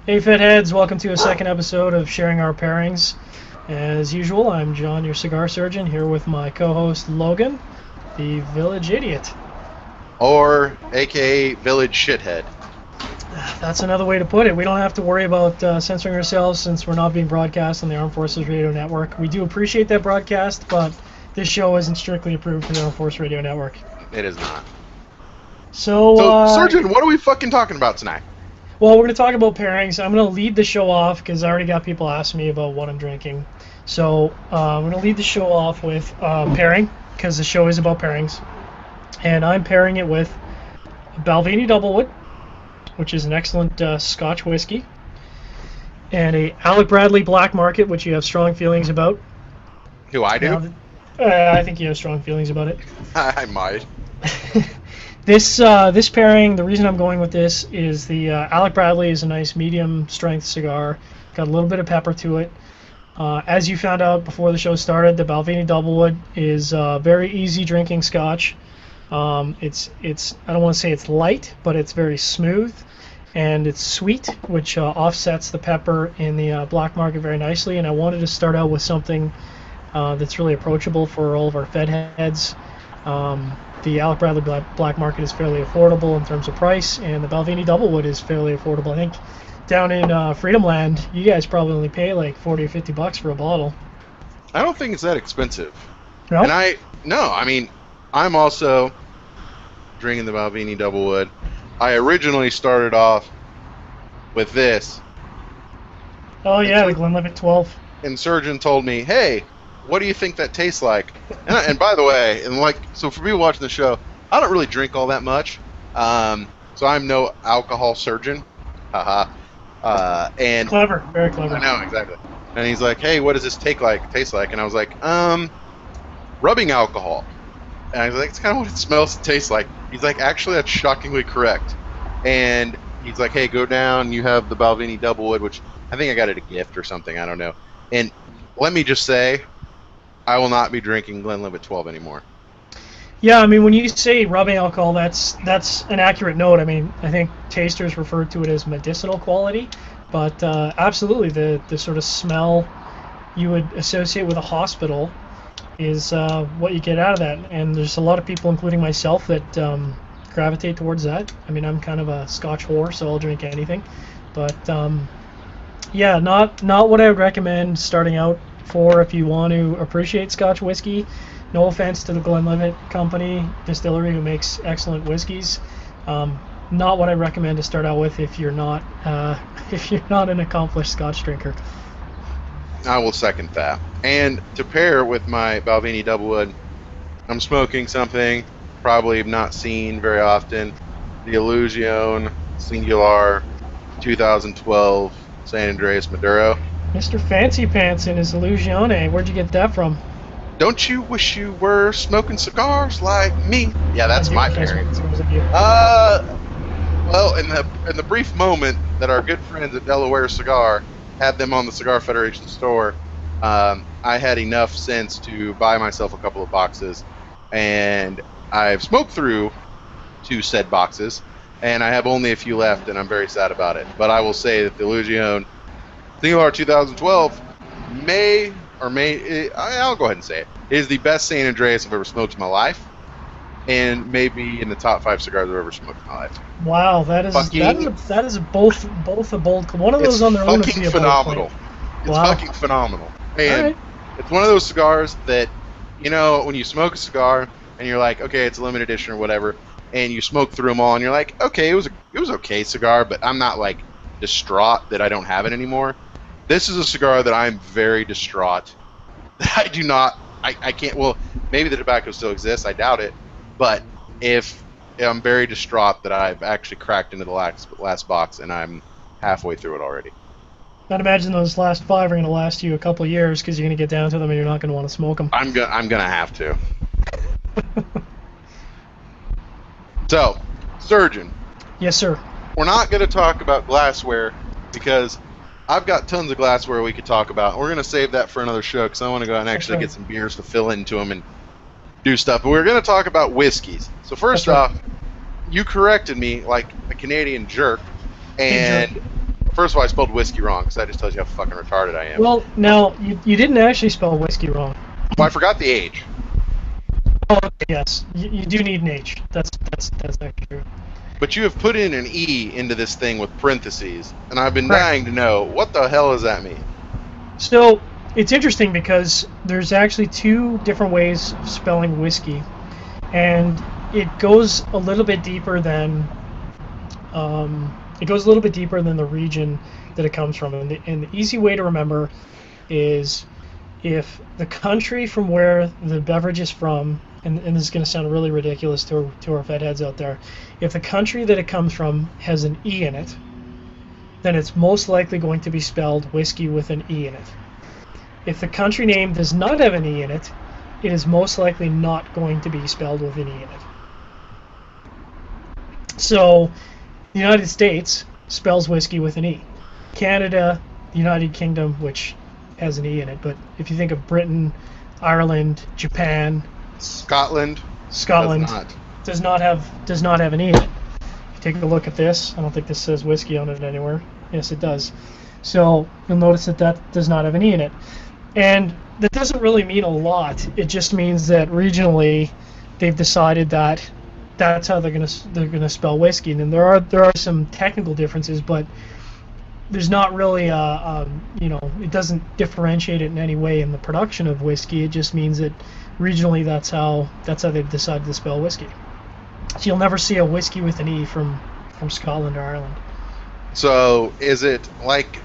Hey Fitheads, welcome to a second episode of Sharing Our Pairings. As usual, I'm John, your cigar surgeon, here with my co-host Logan, the village idiot. Or aka village shithead. That's another way to put it. We don't have to worry about censoring ourselves since we're not being broadcast on the Armed Forces Radio Network. We do appreciate that broadcast, but this show isn't strictly approved for the Armed Forces Radio Network. It is not. So Surgeon, what are we fucking talking about tonight? Well, we're going to talk about pairings. I'm going to lead the show off because I already got people asking me about what I'm drinking. So I'm going to lead the show off with pairing because the show is about pairings. And I'm pairing it with Balvenie Doublewood, which is an excellent Scotch whiskey, and a Alec Bradley Black Market, which you have strong feelings about. Do I do? I think you have strong feelings about it. I might. This pairing, the reason I'm going with this is the Alec Bradley is a nice medium strength cigar, got a little bit of pepper to it. As you found out before the show started, the Balvenie Doublewood is very easy drinking Scotch. It's I don't want to say it's light, but it's very smooth, and it's sweet, which offsets the pepper in the Black Market very nicely. And I wanted to start out with something that's really approachable for all of our Fed heads. The Alec Bradley Black Market is fairly affordable in terms of price, and the Balvenie Doublewood is fairly affordable. I think down in Freedom Land, you guys probably only pay like $40 or $50 for a bottle. I don't think it's that expensive. No? And I mean, I'm also drinking the Balvenie Doublewood. I originally started off with this. Oh yeah, the Glenlivet 12. And Surgeon told me, hey, what do you think that tastes like? And by the way, so for people watching the show, I don't really drink all that much. So I'm no alcohol surgeon. Haha. And Clever, very clever. I know, exactly. And he's like, hey, what does this taste like? And I was like, rubbing alcohol. And I was like, it's kind of what it smells and tastes like. He's like, actually, that's shockingly correct. And he's like, hey, go down. You have the Balvenie Doublewood, which I think I got it a gift or something. I don't know. And let me just say, I will not be drinking Glenlivet 12 anymore. Yeah, I mean, when you say rubbing alcohol, that's an accurate note. I mean, I think tasters refer to it as medicinal quality, but absolutely, the sort of smell you would associate with a hospital is what you get out of that. And there's a lot of people, including myself, that gravitate towards that. I mean, I'm kind of a Scotch whore, so I'll drink anything. But yeah, not what I would recommend starting out for if you want to appreciate Scotch whiskey. No offense to the Glenlivet Company distillery who makes excellent whiskeys. Not what I recommend to start out with if you're not an accomplished Scotch drinker. I will second that. And to pair with my Balvenie Doublewood, I'm smoking something probably not seen very often. The Illusion Singular 2012 San Andreas Maduro. Mr. Fancy Pants in his Illusione. Where'd you get that from? Don't you wish you were smoking cigars like me? Yeah, that's my pairing. Well, in the brief moment that our good friends at Delaware Cigar had them on the Cigar Federation store, I had enough sense to buy myself a couple of boxes, and I've smoked through 2 said boxes, and I have only a few left, and I'm very sad about it. But I will say that the Illusion Singular 2012 I'll go ahead and say it, is the best San Andreas I've ever smoked in my life, and maybe in the top 5 cigars I've ever smoked in my life. Wow, that is both a bold. One of those on their own would be a phenomenal. It's wow. Fucking phenomenal, and It's one of those cigars that, you know, when you smoke a cigar and you're like, okay, it's a limited edition or whatever, and you smoke through them all, and you're like, okay, it was okay cigar, but I'm not like distraught that I don't have it anymore. This is a cigar that I'm very distraught that I can't, well, maybe the tobacco still exists, I doubt it, but if I'm very distraught that I've actually cracked into the last box and I'm halfway through it already. I'd imagine those last 5 are going to last you a couple of years because you're going to get down to them and you're not going to want to smoke them. I'm gonna have to. So, Surgeon. Yes, sir. We're not going to talk about glassware because I've got tons of glassware we could talk about. We're going to save that for another show because I want to go out and actually get some beers to fill into them and do stuff. But we're going to talk about whiskeys. So first off, you corrected me like a Canadian jerk, and first of all, I spelled whiskey wrong, because that just tells you how fucking retarded I am. Well, now you didn't actually spell whiskey wrong. Well, I forgot the age. Oh, okay, yes, you do need an H. That's actually true. But you have put in an E into this thing with parentheses, and I've been Correct. dying to know, what the hell does that mean? So it's interesting because there's actually two different ways of spelling whiskey, and it goes a little bit deeper than the region that it comes from. And the easy way to remember is if the country from where the beverage is from, and this is going to sound really ridiculous to our Fed heads out there, if the country that it comes from has an E in it, then it's most likely going to be spelled whiskey with an E in it. If the country name does not have an E in it, it is most likely not going to be spelled with an E in it. So, the United States spells whiskey with an E. Canada, the United Kingdom, which has an E in it, but if you think of Britain, Ireland, Japan, Scotland does not have an E in it. If you take a look at this, I don't think this says whiskey on it anywhere. Yes, it does. So you'll notice that does not have an E in it, and that doesn't really mean a lot. It just means that regionally, they've decided that that's how they're gonna spell whiskey. And then there are some technical differences, but there's not really it doesn't differentiate it in any way in the production of whiskey. It just means that regionally that's how they've decided to spell whiskey. So you'll never see a whiskey with an E from Scotland or Ireland. So is it like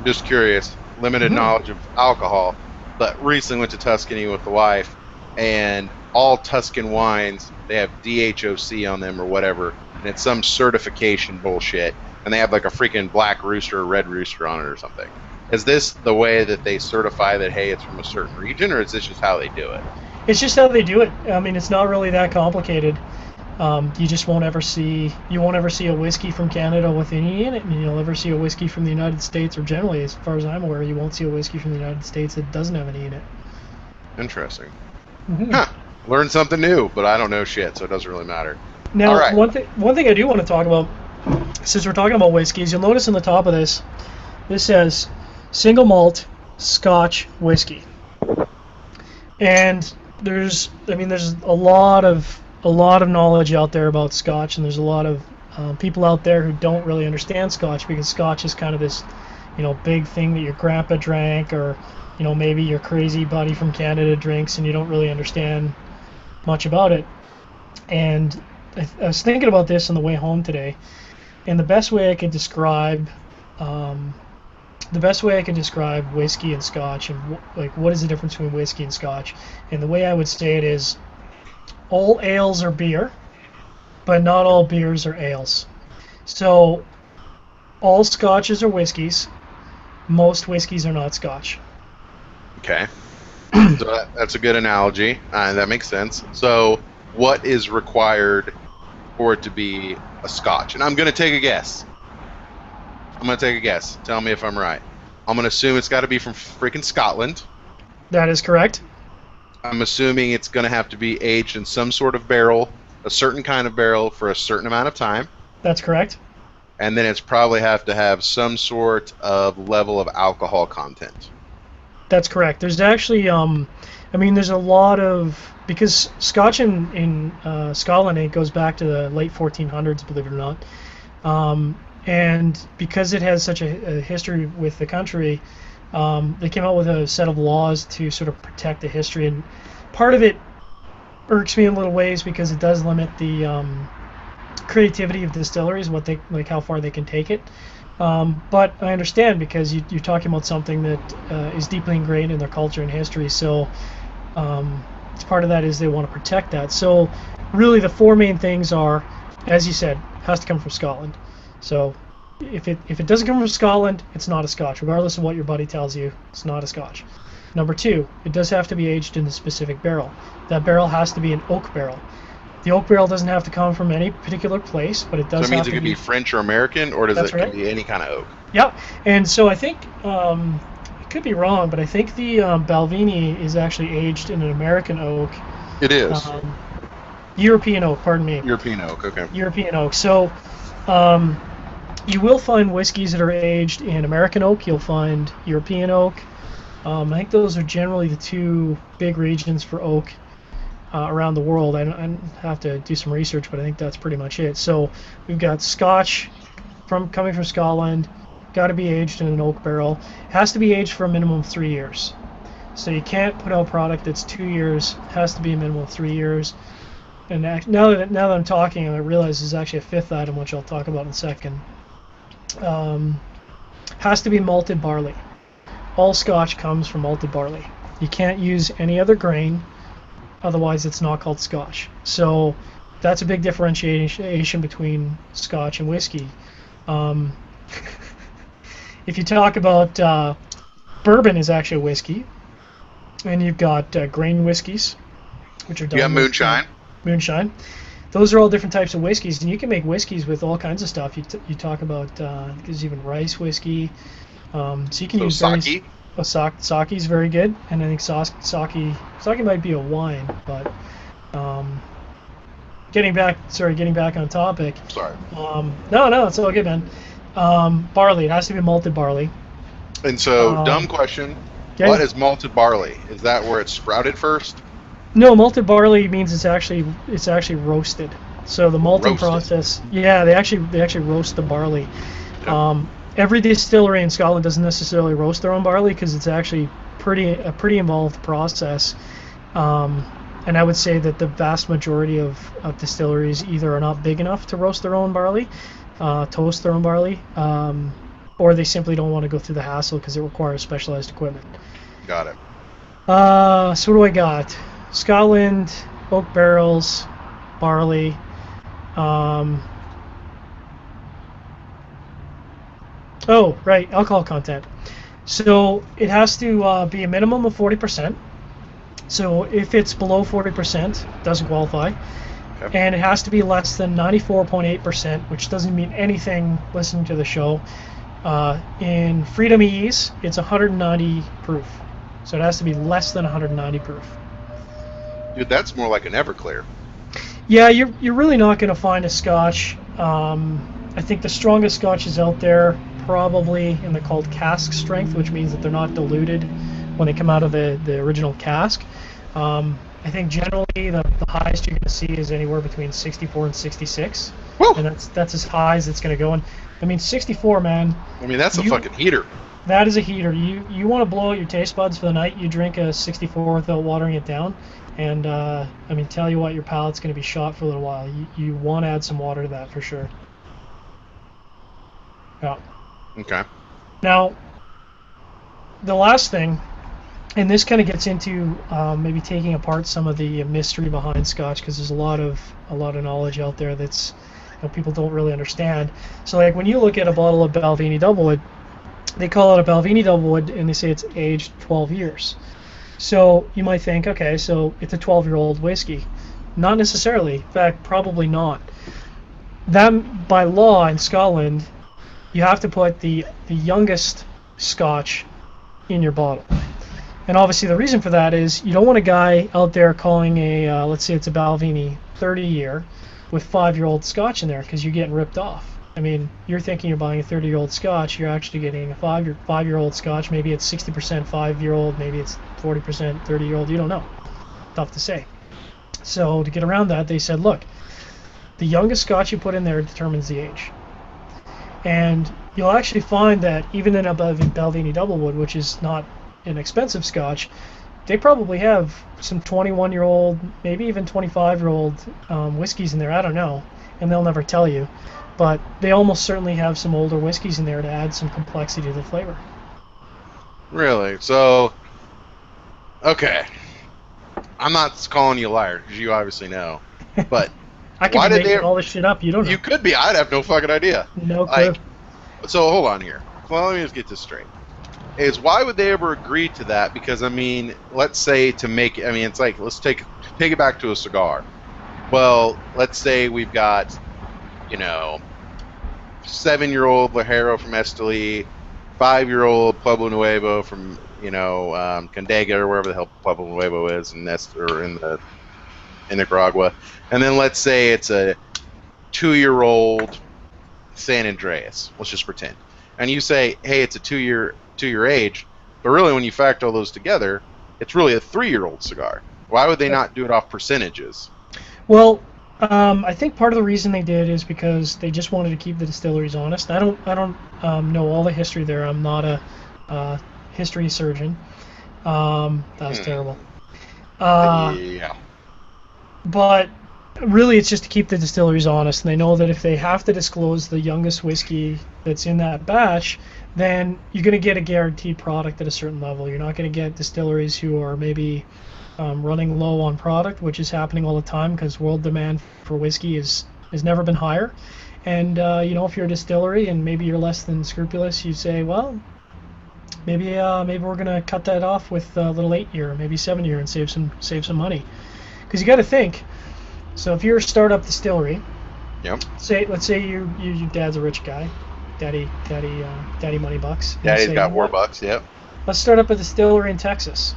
just curious, limited knowledge of alcohol, but recently went to Tuscany with the wife, and all Tuscan wines, they have DHOC on them or whatever, and it's some certification bullshit, and they have like a freaking black rooster or red rooster on it or something. Is this the way that they certify that, hey, it's from a certain region, or is this just how they do it? It's just how they do it. I mean, it's not really that complicated. You just won't ever see a whiskey from Canada with an E in it, and you'll never see a whiskey from the United States, or generally, as far as I'm aware, you won't see a whiskey from the United States that doesn't have an E in it. Interesting. Mm-hmm. Huh. Learn something new, but I don't know shit, so it doesn't really matter. Now, all right. one thing I do want to talk about, since we're talking about whiskeys, you'll notice in the top of this says single malt Scotch whiskey, and there's a lot of knowledge out there about Scotch, and there's a lot of people out there who don't really understand Scotch, because Scotch is kind of this, big thing that your grandpa drank, or maybe your crazy buddy from Canada drinks, and you don't really understand much about it. And I was thinking about this on the way home today, and the best way I could describe whiskey and Scotch, and what is the difference between whiskey and Scotch, and the way I would say it is, all ales are beer, but not all beers are ales. So all Scotches are whiskeys, most whiskeys are not Scotch. Okay. So that's a good analogy. That makes sense. So what is required for it to be a Scotch? And I'm going to take a guess. Tell me if I'm right. I'm going to assume it's got to be from freaking Scotland. That is correct. I'm assuming it's going to have to be aged in some sort of barrel, a certain kind of barrel, for a certain amount of time. That's correct. And then it's probably have to have some sort of level of alcohol content. That's correct. There's actually, there's a lot of, because Scotch in Scotland, it goes back to the late 1400s, believe it or not. And because it has such a history with the country, they came out with a set of laws to sort of protect the history. And part of it irks me in little ways, because it does limit the creativity of distilleries, how far they can take it. But I understand, because you're talking about something that is deeply ingrained in their culture and history. So part of that is they want to protect that. So really the four main things are, as you said, has to come from Scotland. So if it doesn't come from Scotland, it's not a Scotch. Regardless of what your buddy tells you, it's not a Scotch. Number two, it does have to be aged in a specific barrel. That barrel has to be an oak barrel. The oak barrel doesn't have to come from any particular place, but it does have to be... So it means it could be French or American, or does it be any kind of oak? Yep. And so I think, I could be wrong, but I think the Balvenie is actually aged in an American oak. It is. European oak, pardon me. European oak, okay. European oak. So You will find whiskeys that are aged in American oak. You'll find European oak. I think those are generally the two big regions for oak around the world. I have to do some research, but I think that's pretty much it. So we've got Scotch coming from Scotland. Got to be aged in an oak barrel. It has to be aged for a minimum of 3 years. So you can't put out product that's 2 years. It has to be a minimum of 3 years. And now that I'm talking, I realize there's actually a fifth item, which I'll talk about in a second. Has to be malted barley. All Scotch comes from malted barley. You can't use any other grain, otherwise it's not called Scotch. So that's a big differentiation between Scotch and whiskey. If you talk about bourbon is actually a whiskey, and you've got grain whiskeys, which are done. You got moonshine. Moonshine. Those are all different types of whiskeys, and you can make whiskeys with all kinds of stuff. You talk about there's even rice whiskey, so you can use sake. Sake is very good, and I think sake might be a wine, but getting back on topic. Sorry. No, it's all good, man. Barley, it has to be malted barley. And so, dumb question. Okay. What is malted barley? Is that where it's sprouted first? No, malted barley means it's actually roasted. So the malting process, yeah, they actually roast the barley. Yep. Every distillery in Scotland doesn't necessarily roast their own barley because it's actually a pretty involved process. And I would say that the vast majority of distilleries either are not big enough to roast their own barley, toast their own barley, or they simply don't want to go through the hassle because it requires specialized equipment. Got it. So what do I got? Scotland, oak barrels, barley. Oh, right, alcohol content. So it has to be a minimum of 40%. So if it's below 40%, it doesn't qualify. Okay. And it has to be less than 94.8%, which doesn't mean anything listening to the show. In Freedom Ease, it's 190 proof. So it has to be less than 190 proof. Dude, that's more like an Everclear. Yeah, you're really not going to find a Scotch. I think the strongest Scotches out there probably, and they're called cask strength, which means that they're not diluted when they come out of the original cask. I think generally the highest you're going to see is anywhere between 64 and 66. Woo! And that's as high as it's going to go. And I mean, 64, man. I mean, that's a fucking heater. That is a heater. You want to blow out your taste buds for the night, you drink a 64 without watering it down. And, I mean, tell you what, your palate's going to be shot for a little while. You want to add some water to that for sure. Yeah. Okay. Now, the last thing, and this kind of gets into maybe taking apart some of the mystery behind Scotch, because there's a lot of knowledge out there that's people don't really understand. So, like, when you look at a bottle of Balvenie Doublewood, they call it a Balvenie Doublewood, and they say it's aged 12 years. So you might think, okay, so it's a 12-year-old whiskey. Not necessarily. In fact, probably not. That, by law in Scotland, you have to put the youngest Scotch in your bottle. And obviously the reason for that is you don't want a guy out there calling a, let's say it's a Balvenie 30-year with 5-year-old Scotch in there, because you're getting ripped off. I mean, you're thinking you're buying a 30-year-old Scotch, you're actually getting a 5-year-old Scotch. Maybe it's 60% 5-year-old, maybe it's 40% 30-year-old, you don't know. Tough to say. So to get around that, they said, look, the youngest Scotch you put in there determines the age. And you'll actually find that even in a Balvenie Doublewood, which is not an expensive Scotch, they probably have some 21-year-old, maybe even 25-year-old whiskeys in there, I don't know, and they'll never tell you. But they almost certainly have some older whiskeys in there to add some complexity to the flavor. Really? So, okay. I'm not calling you a liar, because you obviously know. But I could be making all this shit up. You don't know. You could be. I'd have no fucking idea. No clue. So hold on here. Well, let me just get this straight. Why would they ever agree to that? Because, I mean, let's say to make it, I mean, it's like, let's take it back to a cigar. Well, let's say we've got, 7-year-old Lajero from Esteli, 5-year-old Pueblo Nuevo from, Condega or wherever the hell Pueblo Nuevo is in Nicaragua. And then let's say it's a 2-year-old San Andreas. Let's just pretend, and you say, hey, it's a two-year age, but really when you factor all those together, it's really a 3-year-old cigar. Why would they not do it off percentages? Well, I think part of the reason they did is because they just wanted to keep the distilleries honest. I don't know all the history there. I'm not a history surgeon. That was terrible. Yeah. But really, it's just to keep the distilleries honest, and they know that if they have to disclose the youngest whiskey that's in that batch, then you're going to get a guaranteed product at a certain level. You're not going to get distilleries who are maybe running low on product, which is happening all the time because world demand for whiskey has never been higher. And if you're a distillery and maybe you're less than scrupulous, you say, well, maybe we're going to cut that off with a little 8-year, maybe 7-year, and save some money. Because you got to think. So if you're a startup distillery, yep. Let's say your dad's a rich guy, daddy money bucks. Daddy's got war bucks. Yep. Let's start up a distillery in Texas.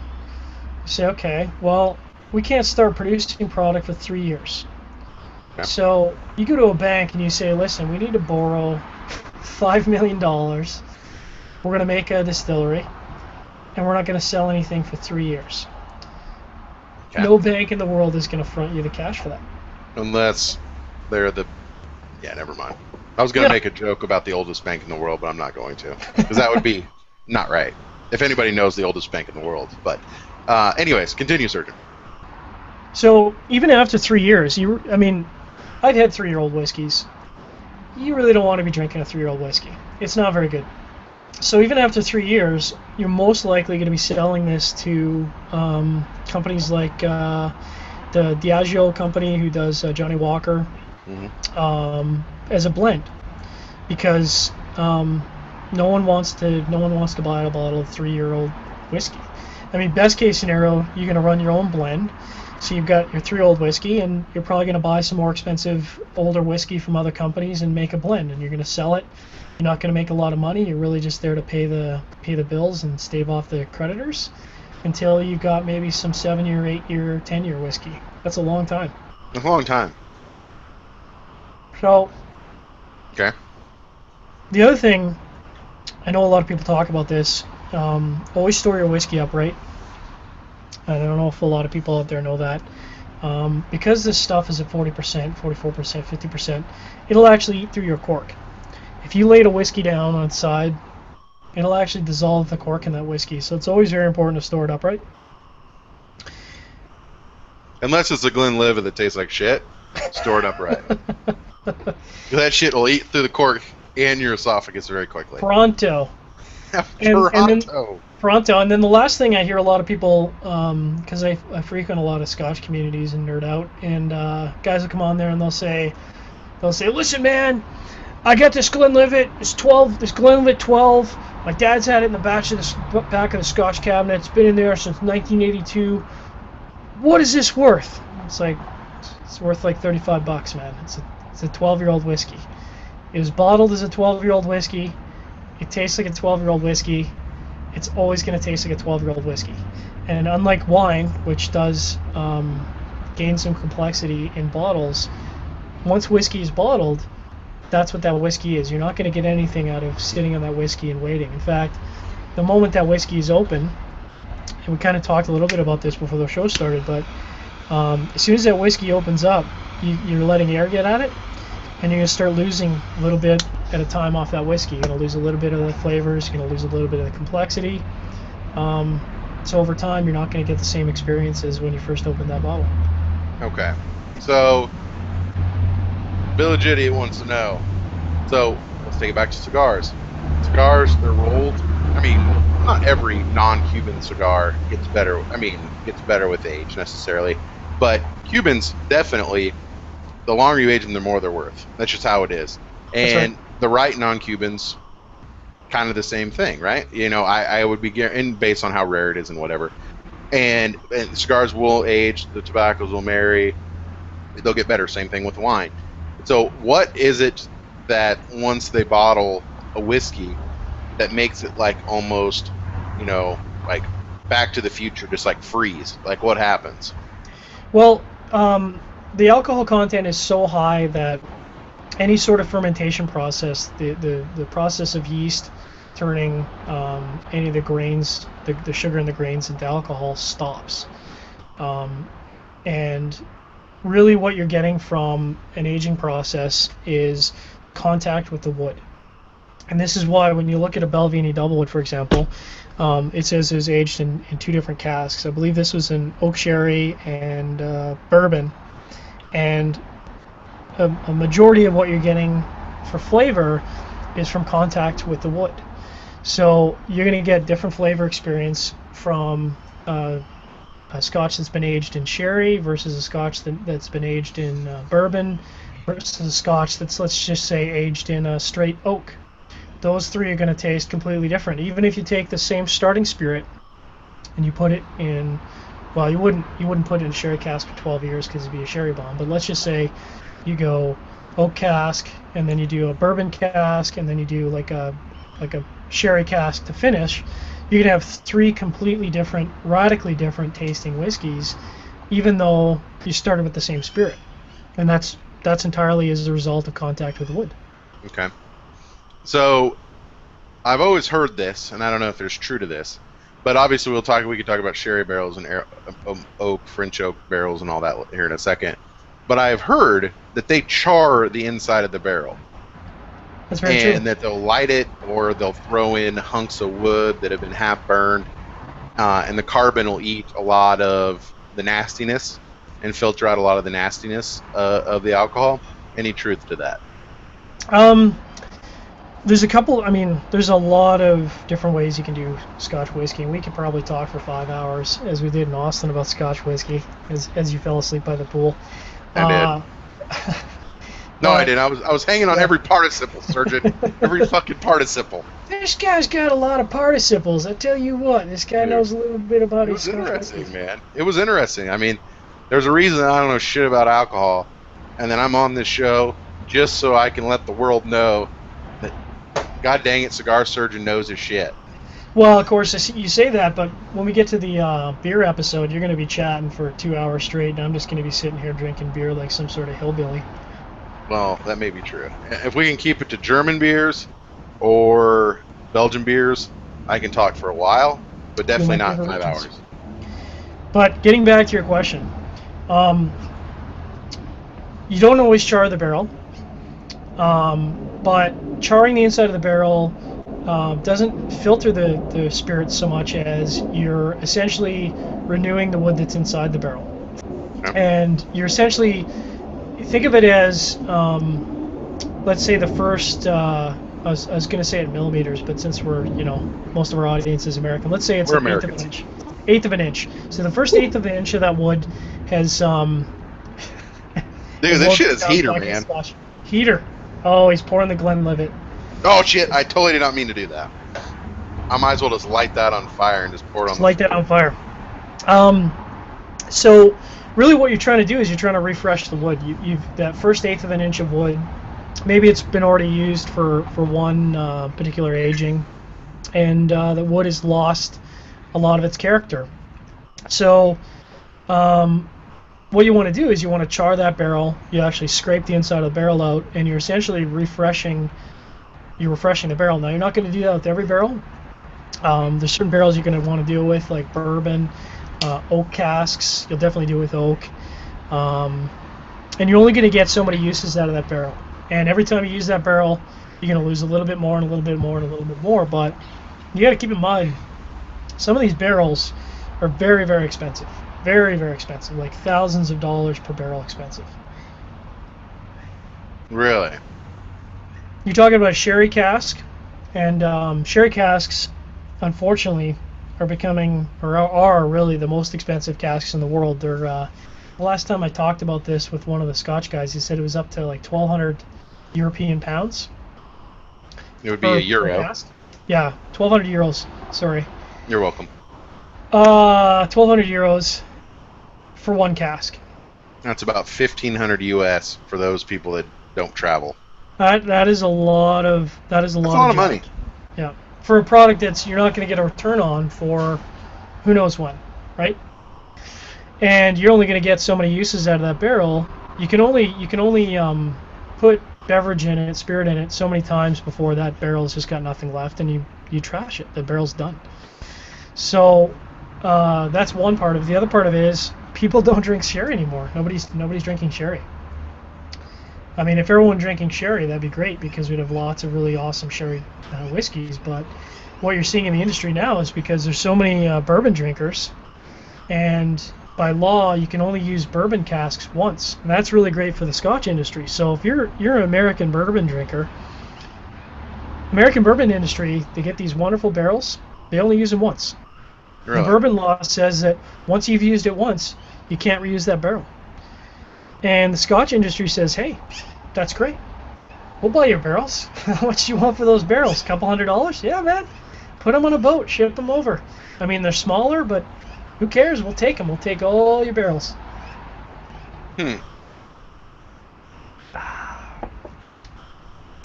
You say, okay, well, we can't start producing product for 3 years. Okay. So you go to a bank and you say, listen, we need to borrow $5 million. We're going to make a distillery, and we're not going to sell anything for 3 years. Okay. No bank in the world is going to front you the cash for that. Unless they're yeah, never mind. I was going to make a joke about the oldest bank in the world, but I'm not going to, because that would be not right. If anybody knows the oldest bank in the world. But anyways, continue, Surgeon. So even after 3 years, I've had 3-year-old whiskeys. You really don't want to be drinking a 3-year-old whiskey. It's not very good. So even after 3 years, you're most likely going to be selling this to companies like the Diageo company who does Johnny Walker as a blend, because no one wants to buy a bottle of 3-year-old whiskey. Best case scenario, you're going to run your own blend. So you've got your 3-year-old whiskey, and you're probably going to buy some more expensive older whiskey from other companies and make a blend, and you're going to sell it. You're not going to make a lot of money. You're really just there to pay the bills and stave off the creditors until you've got maybe some 7-year, 8-year, 10-year whiskey. That's a long time. A long time. So, okay. The other thing, I know a lot of people talk about this. Always store your whiskey upright. I don't know if a lot of people out there know that. Because this stuff is at 40%, 44%, 50%, it'll actually eat through your cork. If you laid a whiskey down on its side, it'll actually dissolve the cork in that whiskey. So it's always very important to store it upright. Unless it's a Glenlivet that tastes like shit, store it upright. That shit will eat through the cork and your esophagus very quickly. Pronto. Pronto. And then the last thing I hear a lot of people, because I frequent a lot of Scotch communities and nerd out, and guys will come on there and they'll say, listen, man, I got this Glenlivet. It's 12. This Glenlivet 12. My dad's had it in the back of the Scotch cabinet. It's been in there since 1982. What is this worth? It's worth like $35, man. It's a 12-year-old whiskey. It was bottled as a 12-year-old whiskey. It tastes like a 12-year-old whiskey. It's always going to taste like a 12-year-old whiskey. And unlike wine, which does gain some complexity in bottles, once whiskey is bottled, that's what that whiskey is. You're not going to get anything out of sitting on that whiskey and waiting. In fact, the moment that whiskey is open, and we kind of talked a little bit about this before the show started, but as soon as that whiskey opens up, you're letting air get at it, and you're going to start losing a little bit at a time off that whiskey. You're going to lose a little bit of the flavors. You're going to lose a little bit of the complexity. So over time, you're not going to get the same experience as when you first opened that bottle. Okay. So Village Idiot wants to know. So let's take it back to cigars. Cigars, they're rolled. Not every non-Cuban cigar gets better. Gets better with age necessarily, but Cubans definitely. The longer you age them, the more they're worth. That's just how it is. And right. The right non-Cubans, kind of the same thing, right? I would be and based on how rare it is and whatever. And cigars will age. The tobaccos will marry. They'll get better. Same thing with wine. So what is it that once they bottle a whiskey that makes it like almost, like Back to the Future, just like freeze? Like what happens? Well, the alcohol content is so high that any sort of fermentation process, the process of yeast turning any of the grains, the sugar in the grains into alcohol stops. And really what you're getting from an aging process is contact with the wood. And this is why when you look at a Belvini Doublewood, for example, it says it was aged in 2 different casks. I believe this was an oak sherry and bourbon. And a majority of what you're getting for flavor is from contact with the wood. So you're going to get different flavor experience from a Scotch that's been aged in sherry versus a Scotch that's been aged in bourbon versus a Scotch that's, let's just say, aged in a straight oak. Those 3 are going to taste completely different. Even if you take the same starting spirit and you put it in, well, you wouldn't put it in a sherry cask for 12 years because it'd be a sherry bomb. But let's just say you go oak cask and then you do a bourbon cask and then you do like a sherry cask to finish. You can have 3 completely different, radically different tasting whiskeys, even though you started with the same spirit, and that's entirely as a result of contact with wood. Okay. So I've always heard this, and I don't know if there's true to this, but obviously we could talk about sherry barrels and oak, French oak barrels and all that here in a second. But I've heard that they char the inside of the barrel. That's very true. And that they'll light it, or they'll throw in hunks of wood that have been half burned, and the carbon will eat a lot of the nastiness and filter out a lot of the nastiness of the alcohol. Any truth to that? There's a couple. I mean, there's a lot of different ways you can do Scotch whiskey, and we could probably talk for 5 hours, as we did in Austin, about Scotch whiskey, as you fell asleep by the pool. I did. No, I didn't. I was hanging on every participle, Surgeon. Every fucking participle. This guy's got a lot of participles. I tell you what, this guy knows a little bit about his Scotch. It was interesting, man. It was interesting. I mean, there's a reason I don't know shit about alcohol, and then I'm on this show just so I can let the world know that, God dang it, Cigar Surgeon knows his shit. Well, of course, you say that, but when we get to the beer episode, you're going to be chatting for 2 hours straight, and I'm just going to be sitting here drinking beer like some sort of hillbilly. Well, that may be true. If we can keep it to German beers or Belgian beers, I can talk for a while, but definitely not 5 hours. But getting back to your question, you don't always char the barrel, but charring the inside of the barrel doesn't filter the spirits so much as you're essentially renewing the wood that's inside the barrel. Okay. And you're essentially... Think of it as, let's say the first, I was going to say it in millimeters, but since we're, most of our audience is American, let's say it's an eighth of an inch. Eighth of an inch. So the first eighth of an inch of that wood has, Dude, this shit is heater, man. Heater. Oh, he's pouring the Glenlivet. Oh, shit, I totally did not mean to do that. I might as well just light that on fire and just pour it on light that on fire. So... Really, what you're trying to do is you're trying to refresh the wood. You've that first eighth of an inch of wood. Maybe it's been already used for one particular aging, and the wood has lost a lot of its character. So, what you want to do is you want to char that barrel. You actually scrape the inside of the barrel out, and you're essentially refreshing. You're refreshing the barrel. Now, you're not going to do that with every barrel. There's certain barrels you're going to want to deal with, like bourbon. Oak casks, you'll definitely do with oak, and you're only going to get so many uses out of that barrel, and every time you use that barrel you're going to lose a little bit more and a little bit more and a little bit more. But you got to keep in mind, some of these barrels are very, very expensive, very, very expensive, like thousands of dollars per barrel expensive. Really? You're talking about a sherry cask, and sherry casks, unfortunately, are becoming, or are really the most expensive casks in the world. They're the last time I talked about this with one of the Scotch guys, he said it was up to like 1,200 European pounds. It would be a euro. Yeah, 1,200 euros. Sorry. You're welcome. 1,200 euros for one cask. That's about 1,500 US for those people that don't travel. That is a lot of That's a lot of money. Yeah. For a product that's you're not going to get a return on for who knows when, right? And you're only going to get so many uses out of that barrel. You can only put beverage in it, spirit in it, so many times before that barrel's just got nothing left, and you trash it. The barrel's done. So that's one part of it. The other part of it is people don't drink sherry anymore. Nobody's drinking sherry. I mean, if everyone drinking sherry, that'd be great because we'd have lots of really awesome sherry whiskeys. But what you're seeing in the industry now is because there's so many bourbon drinkers, and by law you can only use bourbon casks once, and that's really great for the Scotch industry. So if you're an American bourbon drinker, American bourbon industry, they get these wonderful barrels, they only use them once. Really? The bourbon law says that once you've used it once, you can't reuse that barrel. And the Scotch industry says, hey, that's great. We'll buy your barrels. How much do you want for those barrels? $200? Yeah, man. Put them on a boat, ship them over. I mean, they're smaller, but who cares? We'll take them. We'll take all your barrels.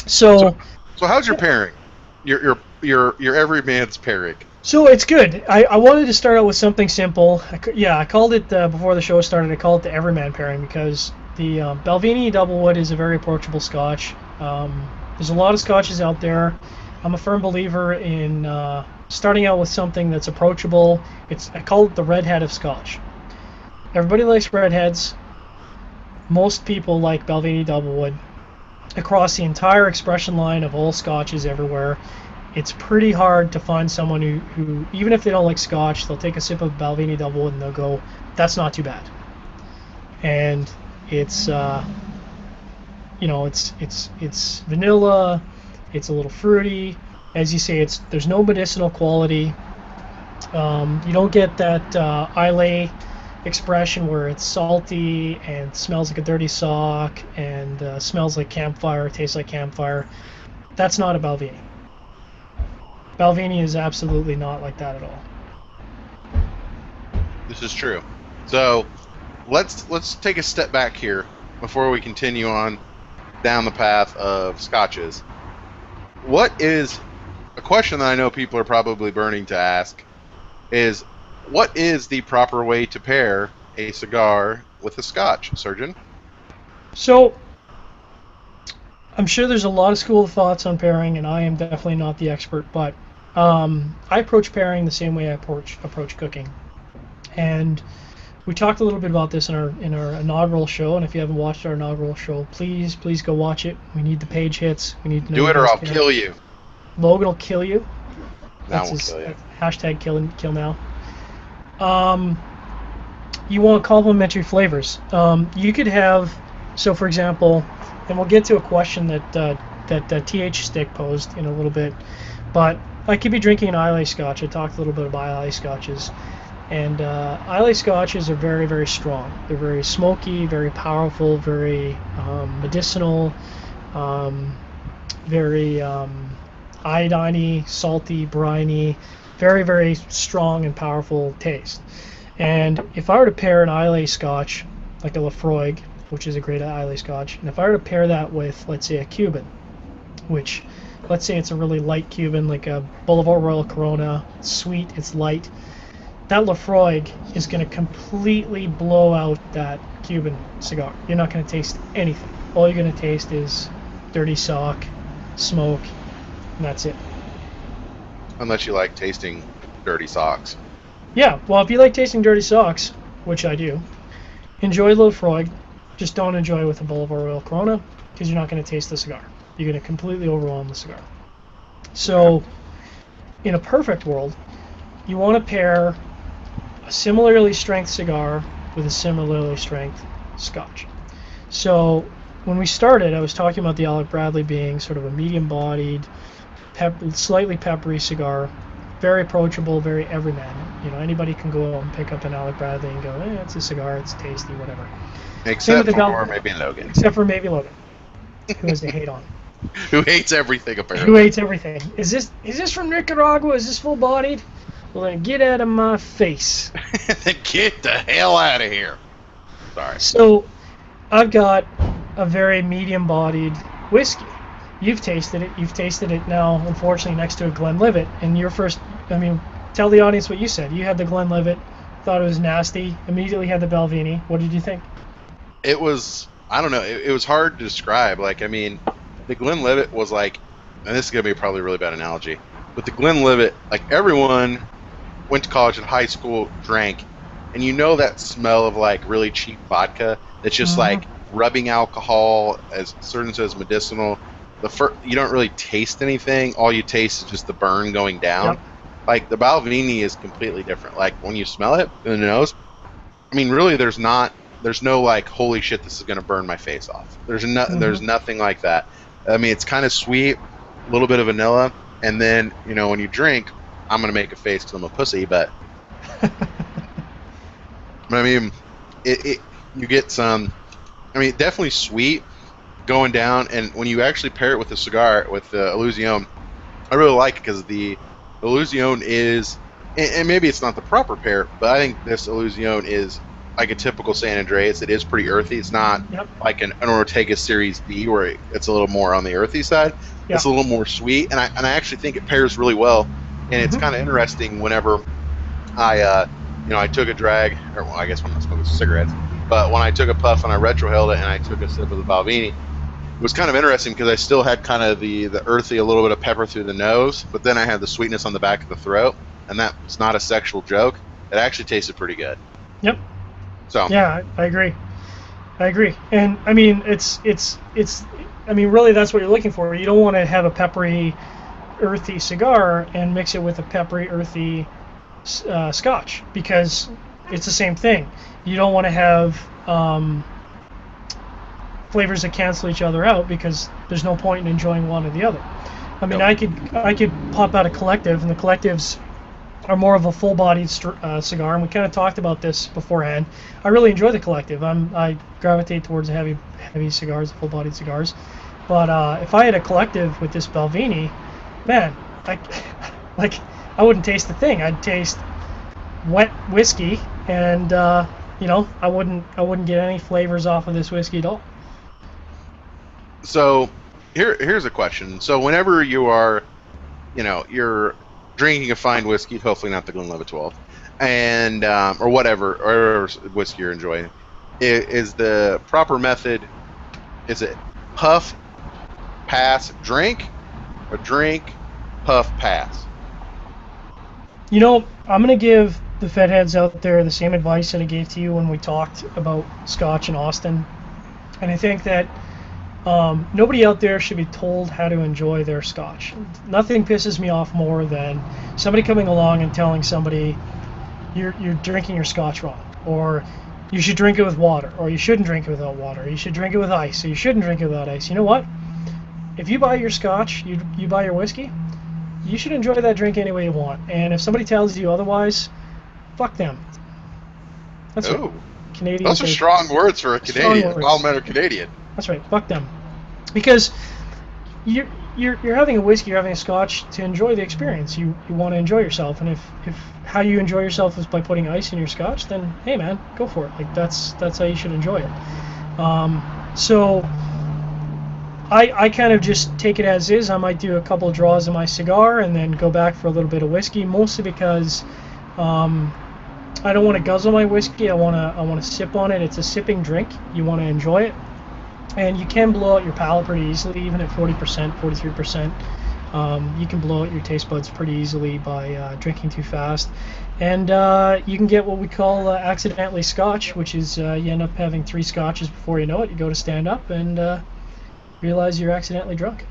So how's your pairing? Your everyman's pairing. So it's good. I wanted to start out with something simple. I called it, before the show started, I called it the Everyman pairing because the Balvenie Doublewood is a very approachable Scotch. There's a lot of Scotches out there. I'm a firm believer in starting out with something that's approachable. I call it the redhead of Scotch. Everybody likes redheads. Most people like Balvenie Doublewood. Across the entire expression line of all Scotches everywhere, it's pretty hard to find someone who, even if they don't like Scotch, they'll take a sip of Balvenie Doublewood and they'll go, that's not too bad. And it's, it's vanilla, it's a little fruity. As you say, there's no medicinal quality. You don't get that Islay expression where it's salty and smells like a dirty sock and smells like campfire, tastes like campfire. That's not a Balvenie. Balvenie is absolutely not like that at all. This is true. So let's take a step back here before we continue on down the path of Scotches. What is a question that I know people are probably burning to ask is, what is the proper way to pair a cigar with a Scotch, Surgeon? So I'm sure there's a lot of school of thoughts on pairing, and I am definitely not the expert, but I approach pairing the same way I approach cooking. And we talked a little bit about this in our inaugural show, and if you haven't watched our inaugural show, please go watch it. We need the page hits. We need to know do it or I'll kill you. Logan will kill you. Now we'll kill you. Hashtag kill now. You want complementary flavors. You could have, so for example, and we'll get to a question that TH Stick posed in a little bit, but I could be drinking an Islay Scotch. I talked a little bit about Islay Scotches, and Islay Scotches are very, very strong. They're very smoky, very powerful, very medicinal, very iodine-y, salty, briny, very, very strong and powerful taste. And if I were to pair an Islay Scotch, like a Lafroig, which is a great Islay Scotch, and if I were to pair that with, let's say, a Cuban, which, let's say it's a really light Cuban, like a Boulevard Royal Corona, it's sweet, it's light, that Lafroig is going to completely blow out that Cuban cigar. You're not going to taste anything. All you're going to taste is dirty sock, smoke, and that's it. Unless you like tasting dirty socks. Yeah, well, if you like tasting dirty socks, which I do, enjoy Lafroig. Just don't enjoy it with a Boulevard Royal Corona, because you're not going to taste the cigar. You're going to completely overwhelm the cigar. So, in a perfect world, you want to pair a similarly strength cigar with a similarly strength Scotch. So, when we started, I was talking about the Alec Bradley being sort of a medium-bodied, slightly peppery cigar, very approachable, very everyman. You know, anybody can go out and pick up an Alec Bradley and go, it's a cigar, it's tasty, whatever. Except for maybe Logan. Except for maybe Logan, who has to hate on. Who hates everything, apparently. Who hates everything. Is this from Nicaragua? Is this full-bodied? Well, then get out of my face. Then get the hell out of here. Sorry. So, I've got a very medium-bodied whiskey. You've tasted it. You've tasted it now, unfortunately, next to a Glenlivet. And your first, tell the audience what you said. You had the Glenlivet, thought it was nasty, immediately had the Balvenie. What did you think? It was, I don't know, it was hard to describe. Like, the Glenlivet was like, and this is gonna be probably a really bad analogy, but the Glenlivet, like everyone went to college and high school, drank, and you know that smell of like really cheap vodka that's just Hmm. like rubbing alcohol, as certain says medicinal. You don't really taste anything. All you taste is just the burn going down. Yep. Like the Balvenie is completely different. Like when you smell it in the nose, I mean, really, there's no like, holy shit, this is gonna burn my face off. Hmm. There's nothing like that. I mean, it's kind of sweet, a little bit of vanilla, and then when you drink, I'm gonna make a face because I'm a pussy, but I mean, it you get some. I mean, definitely sweet going down, and when you actually pair it with a cigar with the Illusion, I really like it because the Illusion is, and maybe it's not the proper pair, but I think this Illusion is like a typical San Andreas. It is pretty earthy. It's not Yep. like an Ortega Series B where it's a little more on the earthy side. It's Yep. a little more sweet, and I actually think it pairs really well. And it's Hmm. kind of interesting whenever I took a drag, or well, I guess when I smoking cigarettes, but when I took a puff and I retrohaled it and I took a sip of the Balvenie, it was kind of interesting because I still had kind of the earthy, a little bit of pepper through the nose, but then I had the sweetness on the back of the throat, and that was not a sexual joke. It actually tasted pretty good. Yep. So, Yeah, I agree. I agree. And I mean, it's. I mean, really, that's what you're looking for. You don't want to have a peppery, earthy cigar and mix it with a peppery, earthy Scotch because it's the same thing. You don't want to have flavors that cancel each other out because there's no point in enjoying one or the other. I mean, nope. I could pop out a collective, and the collectives are more of a full-bodied cigar, and we kind of talked about this beforehand. I really enjoy the collective. I gravitate towards heavy cigars, full-bodied cigars. But if I had a collective with this Balvenie, man, I like I wouldn't taste the thing. I'd taste wet whiskey, and I wouldn't get any flavors off of this whiskey at all. So, here's a question. So, whenever you're drinking a fine whiskey, hopefully not the Glenlivet 12, and or whatever, or whiskey you're enjoying, is the proper method? Is it puff, pass, drink, or drink, puff, pass? I'm going to give the Fed heads out there the same advice that I gave to you when we talked about Scotch in Austin. And I think that nobody out there should be told how to enjoy their Scotch. Nothing pisses me off more than somebody coming along and telling somebody you're drinking your Scotch wrong, or you should drink it with water, or you shouldn't drink it without water, or you should drink it with ice, or you shouldn't drink it without ice. You know what? If you buy your Scotch, you buy your whiskey, you should enjoy that drink any way you want. And if somebody tells you otherwise, fuck them. That's what Oh, Canadians those are say. strong words for a Strong Canadian, words. mild-mannered Canadian. That's right. Fuck them. Because you're you're having a whiskey, you're having a Scotch to enjoy the experience. You want to enjoy yourself, and if how you enjoy yourself is by putting ice in your Scotch, then hey man, go for it. Like that's how you should enjoy it. So I kind of just take it as is. I might do a couple of draws of my cigar and then go back for a little bit of whiskey, mostly because I don't want to guzzle my whiskey. I want to sip on it. It's a sipping drink. You want to enjoy it, and you can blow out your palate pretty easily, even at 40%, 43%. You can blow out your taste buds pretty easily by drinking too fast, and you can get what we call accidentally Scotch, which is you end up having 3 Scotches before you know it. You go to stand up and realize you're accidentally drunk.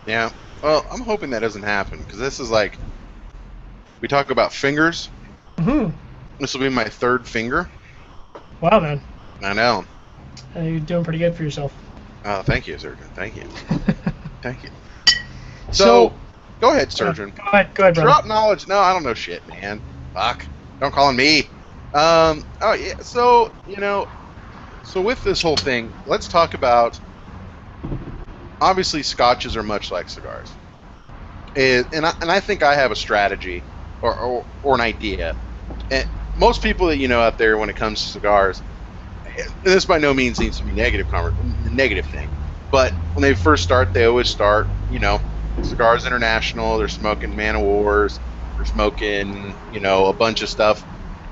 Yeah. Well, I'm hoping that doesn't happen because this is like we talk about fingers. Hmm. This will be my 3rd finger. Wow, man, I know. you're doing pretty good for yourself. Thank you, Surgeon. Thank you. Thank you. So, So, go ahead, Surgeon. go ahead, brother. Drop knowledge. No, I don't know shit, man. Fuck. Don't call on me. Oh yeah. So so with this whole thing, let's talk about. Obviously, scotches are much like cigars, and I think I have a strategy or an idea. And most people that you know out there, when it comes to cigars, this by no means needs to be negative thing, but when they first start, they always start, Cigars International. They're smoking Man of Wars. They're smoking, a bunch of stuff,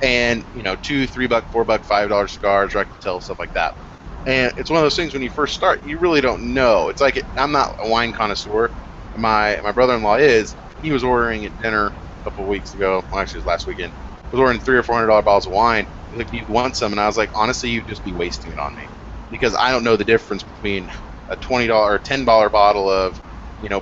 and $2, $3, $4, $5 cigars, right to tell stuff like that. And it's one of those things when you first start, you really don't know. It's like I'm not a wine connoisseur. My brother-in-law is. He was ordering at dinner a couple of weeks ago. Well, actually, it was last weekend. Was ordering $300 or $400 bottles of wine. He's like, "Do you want some?" And I was like, "Honestly, you'd just be wasting it on me, because I don't know the difference between a $20 or $10 bottle of,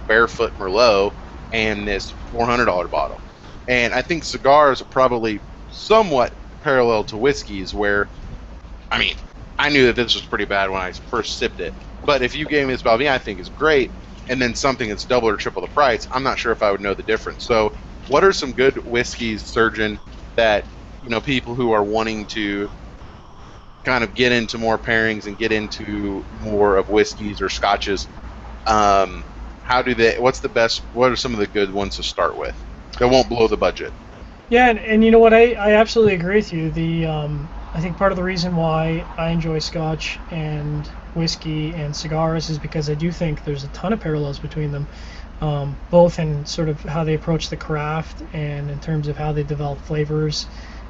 Barefoot Merlot and this $400 bottle." And I think cigars are probably somewhat parallel to whiskeys, where, I mean, I knew that this was pretty bad when I first sipped it. But if you gave me this Balvenie, I think is great, and then something that's double or triple the price, I'm not sure if I would know the difference. So, what are some good whiskeys, Surgeon, that people who are wanting to kind of get into more pairings and get into more of whiskeys or scotches? How do they? What's the best? What are some of the good ones to start with that won't blow the budget? Yeah, and you know what? I absolutely agree with you. I think part of the reason why I enjoy Scotch and whiskey and cigars is because I do think there's a ton of parallels between them, both in sort of how they approach the craft and in terms of how they develop flavors.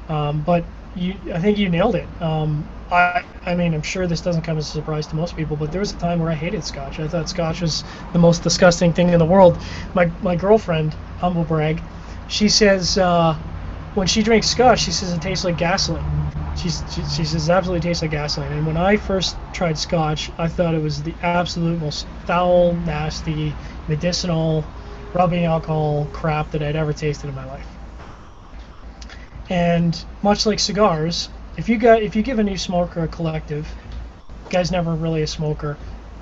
But I think you nailed it. I mean, I'm sure this doesn't come as a surprise to most people, but there was a time where I hated Scotch. I thought Scotch was the most disgusting thing in the world. My girlfriend, humble brag, she says when she drinks Scotch, she says it tastes like gasoline. She says it absolutely tastes like gasoline. And when I first tried Scotch, I thought it was the absolute most foul, nasty, medicinal, rubbing alcohol crap that I'd ever tasted in my life. And much like cigars, if you give a new smoker a collective, guy's never really a smoker,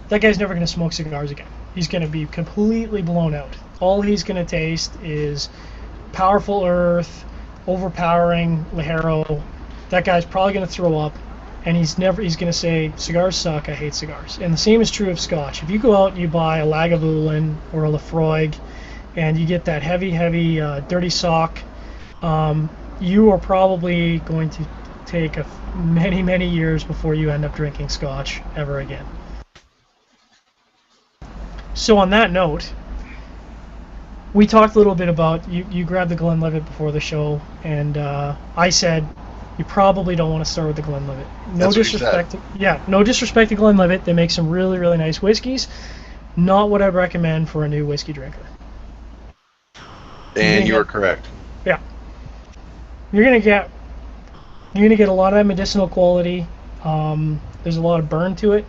that guy's never going to smoke cigars again. He's going to be completely blown out. All he's going to taste is powerful earth, overpowering Ligero. That guy's probably going to throw up, and he's going to say, cigars suck, I hate cigars. And the same is true of Scotch. If you go out and you buy a Lagavulin or a Laphroaig, and you get that heavy, dirty sock, you are probably going to take many, many years before you end up drinking Scotch ever again. So on that note, we talked a little bit about, you grabbed the Glenlivet before the show, and I said you probably don't want to start with the Glenlivet. No disrespect. No disrespect to Glenlivet. They make some really, really nice whiskeys. Not what I'd recommend for a new whiskey drinker. And you are correct. Yeah. You're gonna get a lot of that medicinal quality. There's a lot of burn to it.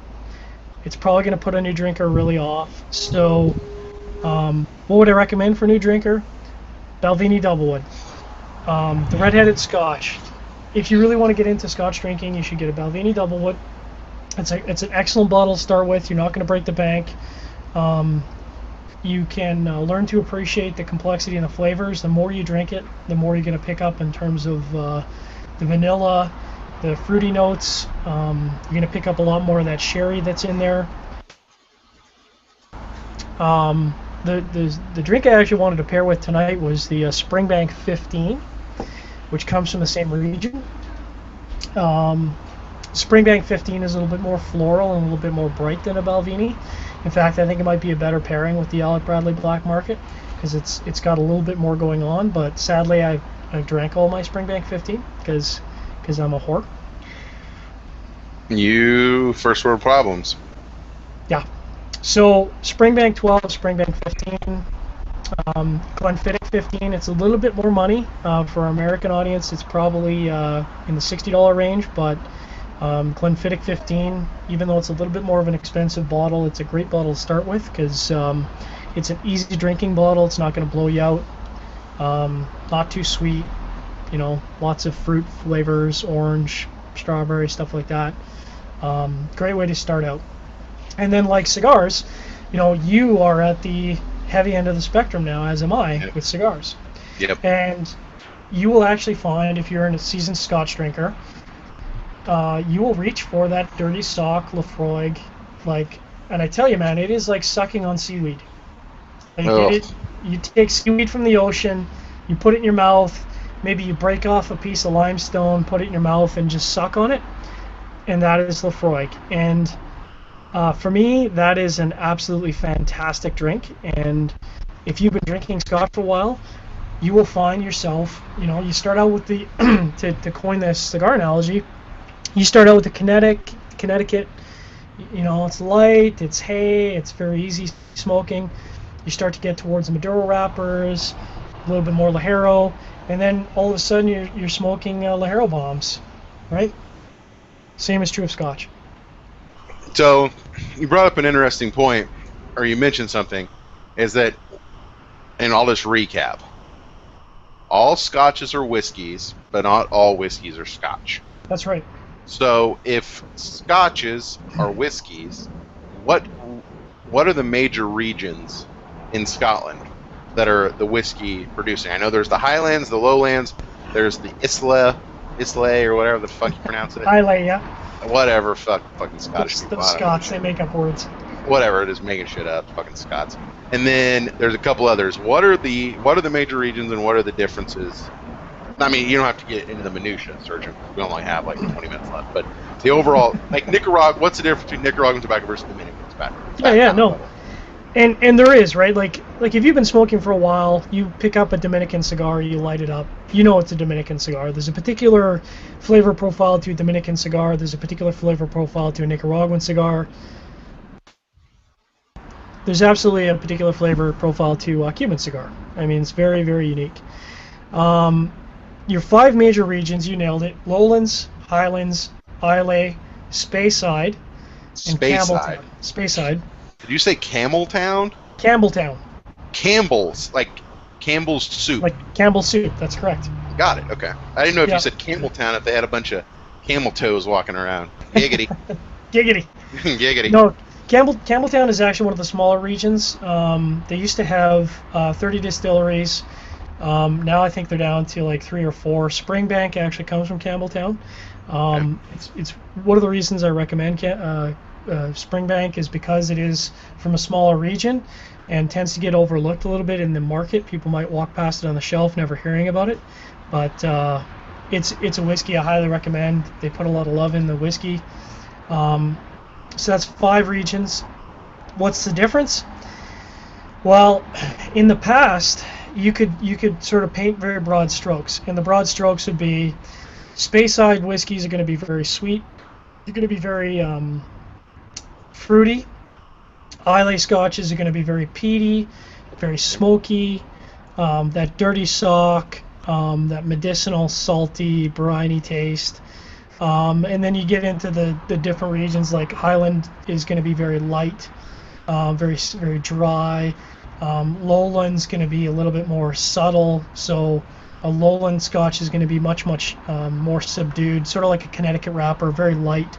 It's probably gonna put a new drinker really off. So, what would I recommend for a new drinker? Balvenie Doublewood. The red-headed Scotch. If you really want to get into Scotch drinking, you should get a Balvenie Doublewood. It's an excellent bottle to start with. You're not going to break the bank. You can learn to appreciate the complexity and the flavors. The more you drink it, the more you're going to pick up in terms of the vanilla, the fruity notes. You're going to pick up a lot more of that sherry that's in there. The drink I actually wanted to pair with tonight was the Springbank 15, which comes from the same region. Springbank 15 is a little bit more floral and a little bit more bright than a Balvenie. In fact, I think it might be a better pairing with the Alec Bradley Black Market because it's got a little bit more going on. But sadly, I drank all my Springbank 15 because I'm a whore. You first world problems. Yeah. So Springbank 12, Springbank 15. Glenfiddich 15, it's a little bit more money. For our American audience, it's probably in the $60 range, but Glenfiddich 15, even though it's a little bit more of an expensive bottle, it's a great bottle to start with because it's an easy drinking bottle. It's not going to blow you out. Not too sweet, lots of fruit flavors, orange, strawberry, stuff like that. Great way to start out. And then like cigars, you are at the heavy end of the spectrum now, as am I, with cigars. Yep. And you will actually find, if you're a seasoned Scotch drinker, you will reach for that dirty sock Laphroaig, and I tell you, man, it is like sucking on seaweed. You take seaweed from the ocean, you put it in your mouth, maybe you break off a piece of limestone, put it in your mouth, and just suck on it, and that is Laphroaig. And for me, that is an absolutely fantastic drink, and if you've been drinking Scotch for a while, you will find yourself, you start out with the, to coin this cigar analogy, you start out with the Connecticut You know, it's light, it's hay, it's very easy smoking. You start to get towards the Maduro wrappers, a little bit more Ligero, and then all of a sudden you're smoking Ligero bombs, right? Same is true of Scotch. So you brought up an interesting point, or you mentioned something, is that, and I'll just recap. All Scotches are whiskeys, but not all whiskeys are Scotch. That's right. So if Scotches are whiskeys, what are the major regions in Scotland that are the whiskey producing? I know there's the Highlands, the Lowlands, there's the Islay, or whatever the fuck you pronounce it. Islay, yeah. Whatever, fucking Scottish people. The Scots, they make up words. Whatever, it is making shit up, fucking Scots. And then there's a couple others. What are the major regions and what are the differences? I mean, you don't have to get into the minutia, Surgeon. We only have like 20 minutes left. But the overall, like Nicaragua, what's the difference between Nicaraguan tobacco versus Dominican tobacco? No. And there is, right? Like if you've been smoking for a while, you pick up a Dominican cigar, you light it up, you know it's a Dominican cigar. There's a particular flavor profile to a Dominican cigar. There's a particular flavor profile to a Nicaraguan cigar. There's absolutely a particular flavor profile to a Cuban cigar. I mean, it's very, very unique. Your 5 major regions, you nailed it: Lowlands, Highlands, Islay, Speyside, and Campbelltown. Speyside. Did you say Campbelltown? Campbelltown. Campbell's, like Campbell's soup. Like Campbell's soup, that's correct. Got it, okay. I didn't know if you said Campbelltown if they had a bunch of camel toes walking around. Giggity. Giggity. Giggity. No, Campbelltown is actually one of the smaller regions. They used to have 30 distilleries. Now I think they're down to like 3 or 4. Springbank actually comes from Campbelltown. It's one of the reasons I recommend Springbank is because it is from a smaller region and tends to get overlooked a little bit in the market. People might walk past it on the shelf, never hearing about it. But it's a whiskey I highly recommend. They put a lot of love in the whiskey. So that's 5 regions. What's the difference? Well, in the past, you could sort of paint very broad strokes, and the broad strokes would be Speyside whiskeys are going to be very sweet. They're going to be very fruity. Islay scotches are going to be very peaty, very smoky. That dirty sock, that medicinal, salty, briny taste. And then you get into the different regions, like Highland is going to be very light, very, very dry. Lowland's going to be a little bit more subtle, so a Lowland Scotch is going to be much more subdued, sort of like a Connecticut wrapper, very light.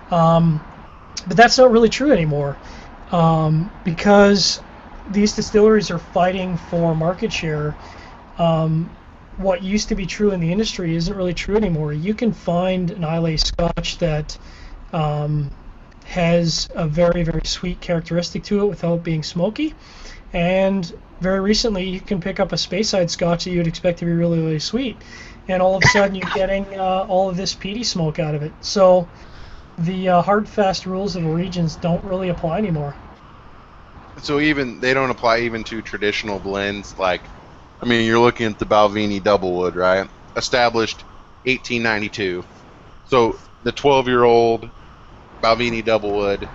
But that's not really true anymore, because these distilleries are fighting for market share. What used to be true in the industry isn't really true anymore. You can find an Islay Scotch that has a very, very sweet characteristic to it without being smoky. And very recently, you can pick up a Speyside Scotch that you would expect to be really, really sweet. And all of a sudden, you're getting all of this peaty smoke out of it. So the hard, fast rules of the regions don't really apply anymore. So they don't apply even to traditional blends like, I mean, you're looking at the Balvenie Doublewood, right? Established 1892. So the 12-year-old Balvenie Doublewood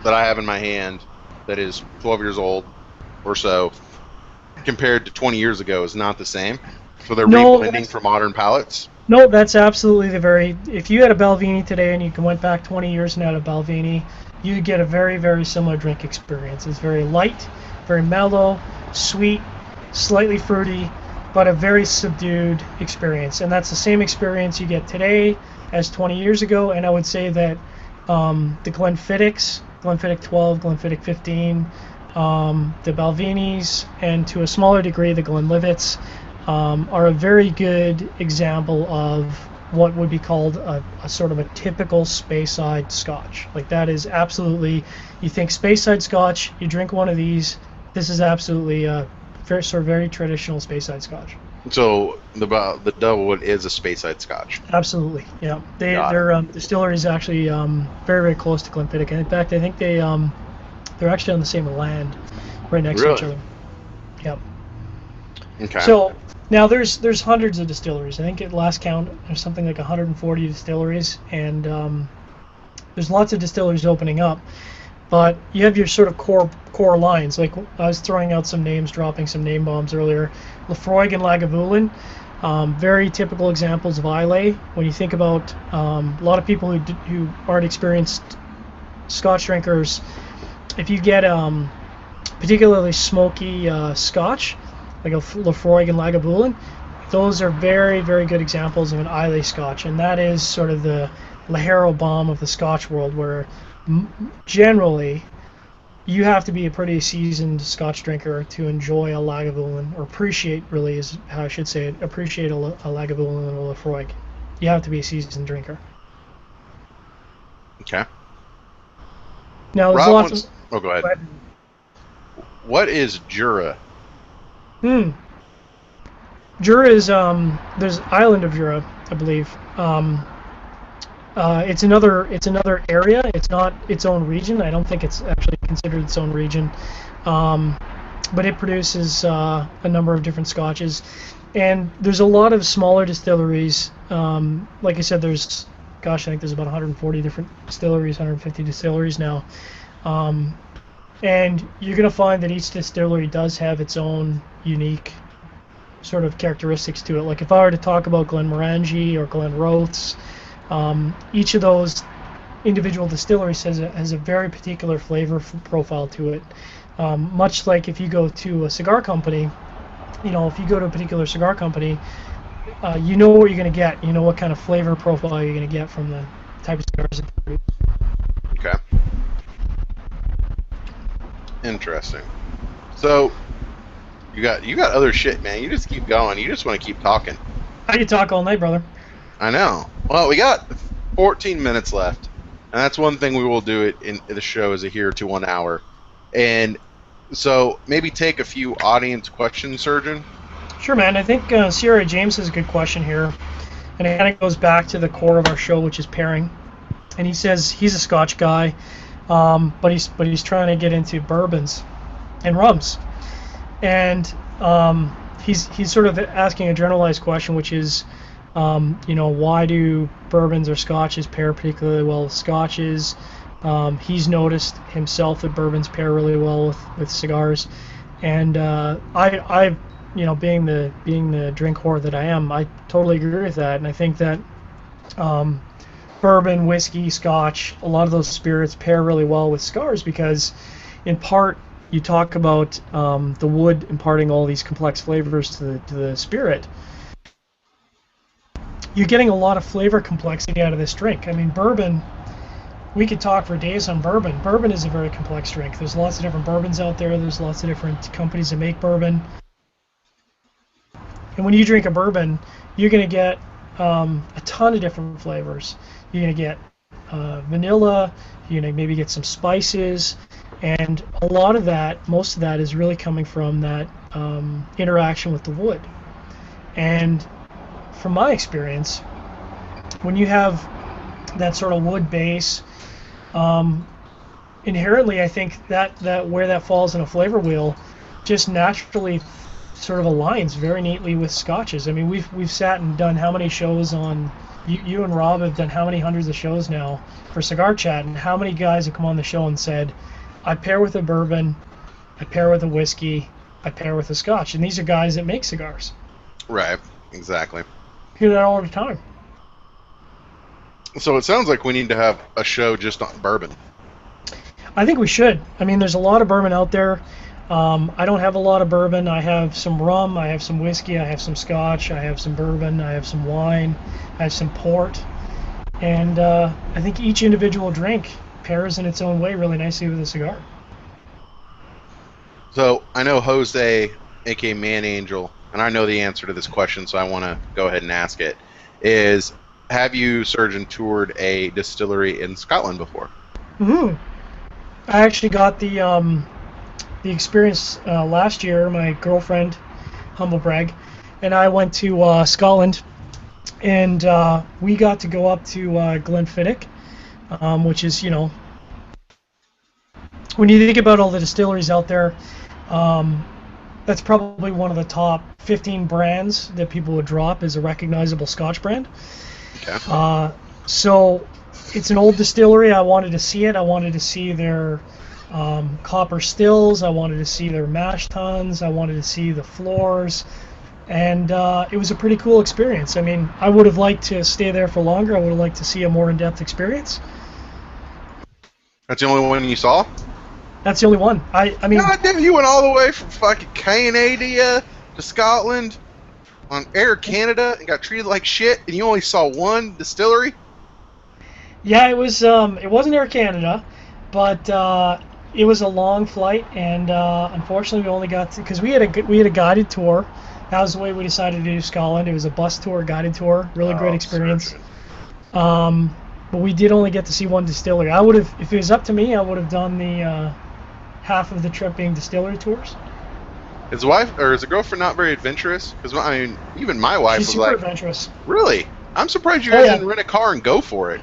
that I have in my hand that is 12 years old or so compared to 20 years ago is not the same. So they're reblending for modern palates? No, that's absolutely if you had a Balvenie today and you went back 20 years and had a Balvenie, you get a very, very similar drink experience. It's very light, very mellow, sweet, slightly fruity, but a very subdued experience. And that's the same experience you get today as 20 years ago. And I would say that the Glenfiddich 12, Glenfiddich 15, the Balvenies, and to a smaller degree the Glenlivets are a very good example of what would be called a sort of a typical Speyside Scotch. Like that is absolutely, you think Speyside Scotch, you drink one of these, this is absolutely very traditional Speyside Scotch. So the Doublewood is a Speyside Scotch. Absolutely, yeah. Their distillery is actually very, very close to Glenfiddich. And in fact, I think they're actually on the same land, right next to each other. Yep. Okay. So now there's hundreds of distilleries. I think at last count there's something like 140 distilleries, and there's lots of distilleries opening up, but you have your sort of core lines. Like I was throwing out some names, dropping some name bombs earlier. Lafroig and Lagavulin, very typical examples of Islay. When you think about a lot of people who aren't experienced Scotch drinkers, if you get particularly smoky Scotch, like a Lafroig and Lagavulin, those are very, very good examples of an Islay Scotch, and that is sort of the Laharo bomb of the Scotch world, where generally you have to be a pretty seasoned Scotch drinker to enjoy a Lagavulin, or appreciate, really is how I should say it, appreciate a Lagavulin and a Lafroig. You have to be a seasoned drinker. Okay. Now there's Rob lots of... Oh, go ahead. What is Jura? Jura is there's island of Jura, I believe. It's another area. It's not its own region. I don't think it's actually considered its own region, but it produces a number of different scotches, and there's a lot of smaller distilleries. Like I said, there's, gosh, I think there's about 140 different distilleries, 150 distilleries now, and you're going to find that each distillery does have its own unique sort of characteristics to it. Like if I were to talk about Glenmorangie or Glenrothes, each of those individual distilleries has a very particular flavor profile to it. Much like if you go to a cigar company, if you go to a particular cigar company, you know what you're going to get. You know what kind of flavor profile you're going to get from the type of cigars that they produce. Okay. Interesting. So you got other shit, man. You just keep going. You just want to keep talking. I could talk all night, brother. I know. Well, we got 14 minutes left, and that's one thing we will do it in the show is adhere to 1 hour, and so maybe take a few audience questions, Surgeon. Sure, man. I think Sierra James has a good question here, and it kind of goes back to the core of our show, which is pairing. And he says he's a Scotch guy, but he's trying to get into bourbons and rums, and he's sort of asking a generalized question, which is, why do bourbons or scotches pair particularly well with scotches? He's noticed himself that bourbons pair really well with cigars, and I being the drink whore that I am, I totally agree with that, and I think that bourbon, whiskey, scotch, a lot of those spirits pair really well with cigars because, in part, you talk about the wood imparting all these complex flavors to the spirit. You're getting a lot of flavor complexity out of this drink. I mean, bourbon, we could talk for days on bourbon. Bourbon is a very complex drink. There's lots of different bourbons out there. There's lots of different companies that make bourbon. And when you drink a bourbon, you're going to get a ton of different flavors. You're going to get vanilla, you're going to maybe get some spices, and a lot of that, most of that is really coming from that interaction with the wood. And from my experience, when you have that sort of wood base, inherently I think that where that falls in a flavor wheel just naturally sort of aligns very neatly with scotches. I mean, we've sat and done how many shows on, you and Rob have done how many hundreds of shows now for Cigar Chat, and how many guys have come on the show and said, I pair with a bourbon, I pair with a whiskey, I pair with a scotch, and these are guys that make cigars. Right, exactly. Hear that all the time. So it sounds like we need to have a show just on bourbon. I think we should. I mean, there's a lot of bourbon out there. I don't have a lot of bourbon. I have some rum, I have some whiskey, I have some scotch, I have some bourbon, I have some wine, I have some port. And I think each individual drink pairs in its own way really nicely with a cigar. So I know Jose, aka Man Angel, and I know the answer to this question, so I want to go ahead and ask it, is have you, Surgeon, toured a distillery in Scotland before? Mm-hmm. I actually got the experience last year. My girlfriend, humble brag, and I went to Scotland, and we got to go up to Glenfiddich, which is, when you think about all the distilleries out there, that's probably one of the top 15 brands that people would drop as a recognizable Scotch brand. Okay. So It's an old distillery. I wanted to see it. I wanted to see their copper stills. I wanted to see their mash tuns. I wanted to see the floors. And it was a pretty cool experience. I mean, I would have liked to stay there for longer. I would have liked to see a more in-depth experience. That's the only one you saw? That's the only one. I mean, God damn, you went all the way from fucking Canada to Scotland on Air Canada and got treated like shit, and you only saw one distillery? yeah, it wasn't Air Canada, but it was a long flight, and unfortunately, we only got to, because we had a guided tour. That was the way we decided to do Scotland. It was a bus tour, guided tour, really great experience. But we did only get to see one distillery. I would have, if it was up to me, I would have done the half of the trip being distillery tours. His wife or his girlfriend not very adventurous? Because I mean, even my wife She's was super like, adventurous. "Really? I'm surprised you guys didn't rent a car and go for it."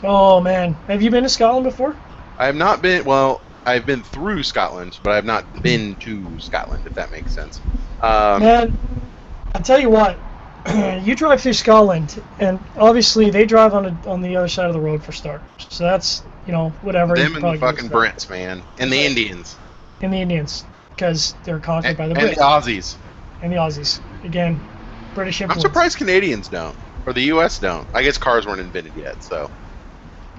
Oh man, have you been to Scotland before? I have not been. Well, I've been through Scotland, but I've not been to Scotland. If that makes sense. Man, I'll tell you what. You drive through Scotland, and obviously they drive on the other side of the road for starters. So that's, whatever. Them and the fucking Brits, man, and the Indians. And the Indians, because they're conquered by the Brits. Brits. And the Aussies. And the Aussies. Again, British influence. I'm surprised Canadians don't, or the U.S. don't. I guess cars weren't invented yet, so.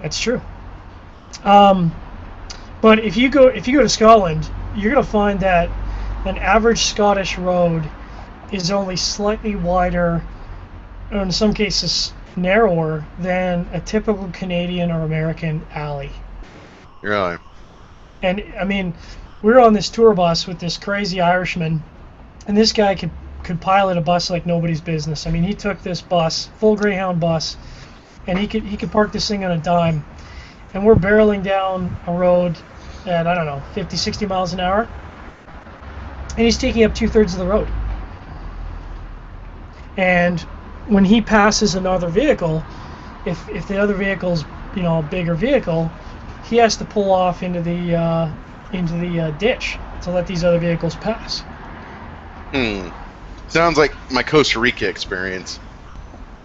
That's true. But if you go to Scotland, you're gonna find that an average Scottish road is only slightly wider, or in some cases narrower, than a typical Canadian or American alley. Really? And I mean, we were on this tour bus with this crazy Irishman, and this guy could pilot a bus like nobody's business. I mean, he took this bus, full Greyhound bus, and he could park this thing on a dime. And we're barreling down a road at, I don't know, 50, 60 miles an hour, and he's taking up 2/3 of the road. And when he passes another vehicle, if the other vehicle's a bigger vehicle, he has to pull off into the ditch to let these other vehicles pass. Sounds like my Costa Rica experience,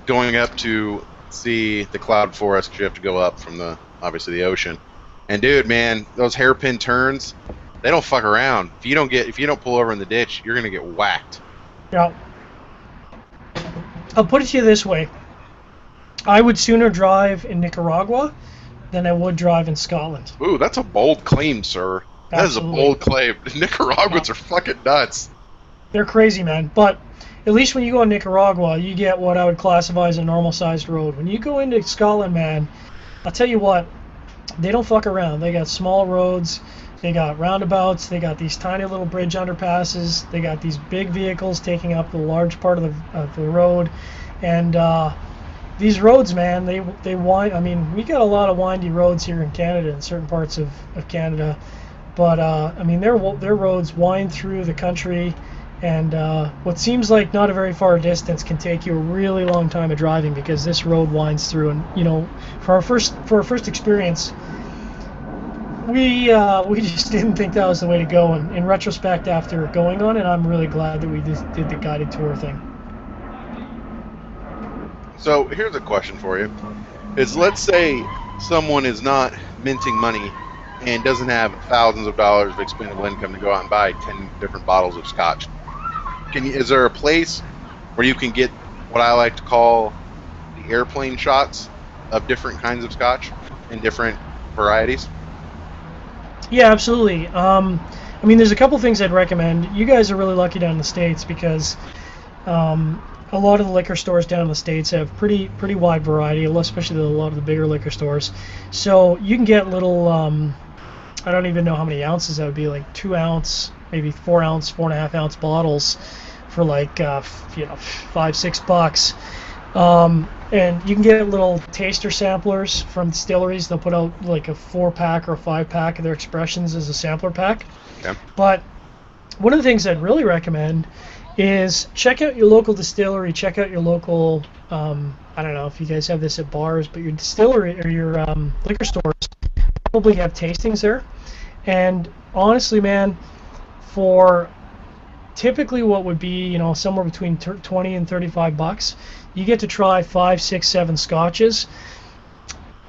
going up to see the cloud forest, because you have to go up from obviously the ocean. And dude, man, those hairpin turns, they don't fuck around. If you don't pull over in the ditch, you're gonna get whacked. Yeah. I'll put it to you this way. I would sooner drive in Nicaragua than I would drive in Scotland. Ooh, that's a bold claim, sir. That is a bold claim. Nicaraguans are fucking nuts. They're crazy, man. But at least when you go in Nicaragua, you get what I would classify as a normal-sized road. When you go into Scotland, man, I'll tell you what, they don't fuck around. They got small roads. They got roundabouts. They got these tiny little bridge underpasses. They got these big vehicles taking up a large part of the road. And these roads, man, they wind. I mean, we got a lot of windy roads here in Canada, in certain parts of Canada. But I mean, their roads wind through the country, and what seems like not a very far distance can take you a really long time of driving, because this road winds through. And for our first experience, we just didn't think that was the way to go. And in retrospect, after going on it, I'm really glad that we just did the guided tour thing. So here's a question for you: let's say someone is not minting money and doesn't have thousands of dollars of expendable income to go out and buy 10 different bottles of Scotch. Is there a place where you can get what I like to call the airplane shots of different kinds of Scotch in different varieties? Yeah, absolutely. I mean, there's a couple things I'd recommend. You guys are really lucky down in the States, because a lot of the liquor stores down in the States have pretty wide variety, especially a lot of the bigger liquor stores. So you can get little, I don't even know how many ounces that would be, like 2 ounce, maybe 4 ounce, 4.5 ounce bottles for like $5-6. And you can get little taster samplers from distilleries. They'll put out like a 4-pack or a 5-pack of their expressions as a sampler pack. Okay. But one of the things I'd really recommend is check out your local distillery, check out your local, I don't know if you guys have this at bars, but your distillery or your liquor stores probably have tastings there. And honestly, man, for typically what would be, somewhere between 20 and $35, you get to try 5, 6, 7 scotches.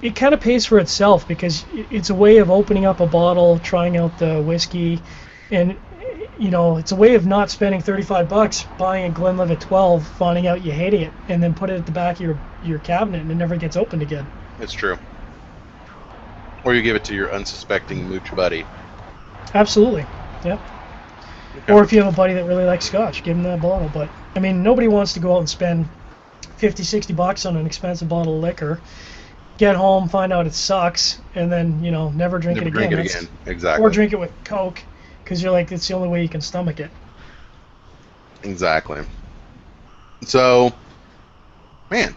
it kind of pays for itself because it's a way of opening up a bottle, trying out the whiskey, and it's a way of not spending $35 buying a Glenlivet 12, finding out you hate it, and then put it at the back of your cabinet and it never gets opened again. It's true. Or you give it to your unsuspecting mooch buddy. Absolutely. Yep. Okay. Or if you have a buddy that really likes Scotch, give him that bottle. But I mean, nobody wants to go out and spend $50-$60 on an expensive bottle of liquor, get home, find out it sucks, and then never drink it again. Exactly. Or drink it with Coke, because you're like, it's the only way you can stomach it. Exactly. So, man,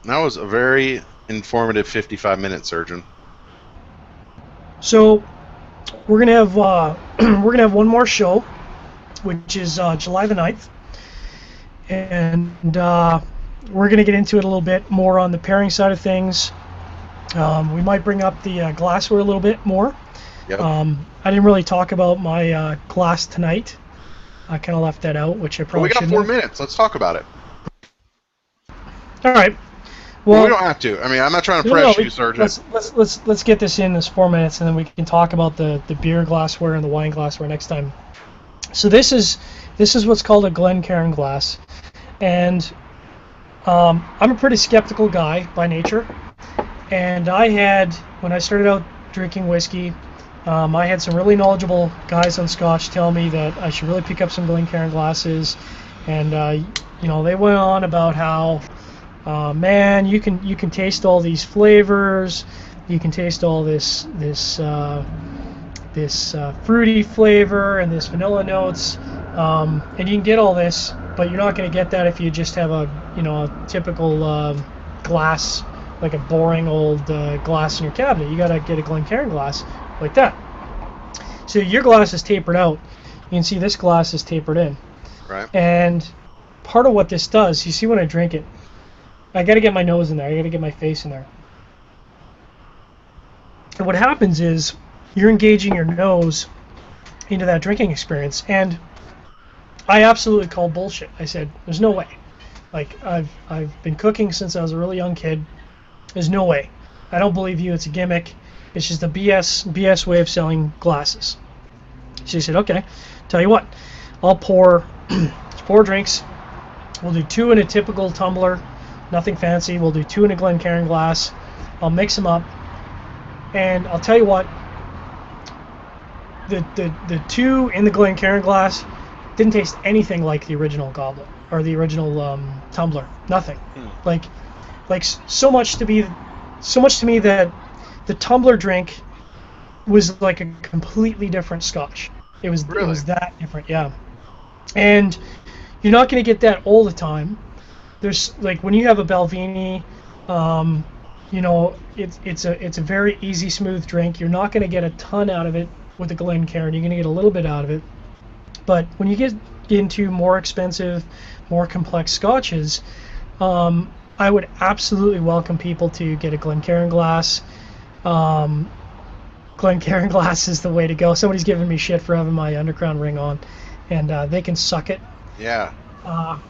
that was a very informative 55 minutes, Surgeon. So we're gonna have one more show, which is July the 9th, and we're gonna get into it a little bit more on the pairing side of things. We might bring up the glassware a little bit more. Yep. I didn't really talk about my glass tonight. I kind of left that out, which I probably shouldn't. We got 4 minutes. Let's talk about it. All right. Well, we don't have to. I mean, I'm not trying to press you, Surgeon. Let's get this in this 4 minutes, and then we can talk about the beer glassware and the wine glassware next time. So this is what's called a Glencairn glass, and I'm a pretty skeptical guy by nature, and when I started out drinking whiskey, I had some really knowledgeable guys on Scotch tell me that I should really pick up some Glencairn glasses, and they went on about how. Man, you can taste all these flavors. You can taste all this fruity flavor and this vanilla notes, and you can get all this, but you're not going to get that if you just have a typical glass, like a boring old glass in your cabinet. You got to get a Glencairn glass like that. So your glass is tapered out. You can see this glass is tapered in. Right. And part of what this does, you see when I drink it. I got to get my nose in there. I got to get my face in there. And what happens is you're engaging your nose into that drinking experience. And I absolutely called bullshit. I said, there's no way. Like, I've been cooking since I was a really young kid. There's no way. I don't believe you. It's a gimmick. It's just a BS way of selling glasses. She said, okay, tell you what. I'll pour 4 drinks. We'll do 2 in a typical tumbler. Nothing fancy. We'll do 2 in a Glencairn glass. I'll mix them up, and I'll tell you what. The 2 in the Glencairn glass didn't taste anything like the original goblet or the original tumbler. Nothing. Like so much to me that the tumbler drink was like a completely different Scotch. It was that different, yeah. And you're not going to get that all the time. There's like when you have a Balvenie, it's a very easy, smooth drink. You're not going to get a ton out of it with the Glencairn. You're going to get a little bit out of it. But when you get into more expensive, more complex Scotches, I would absolutely welcome people to get a Glencairn glass. Glencairn glass is the way to go. Somebody's giving me shit for having my Underground ring on, and they can suck it. Yeah.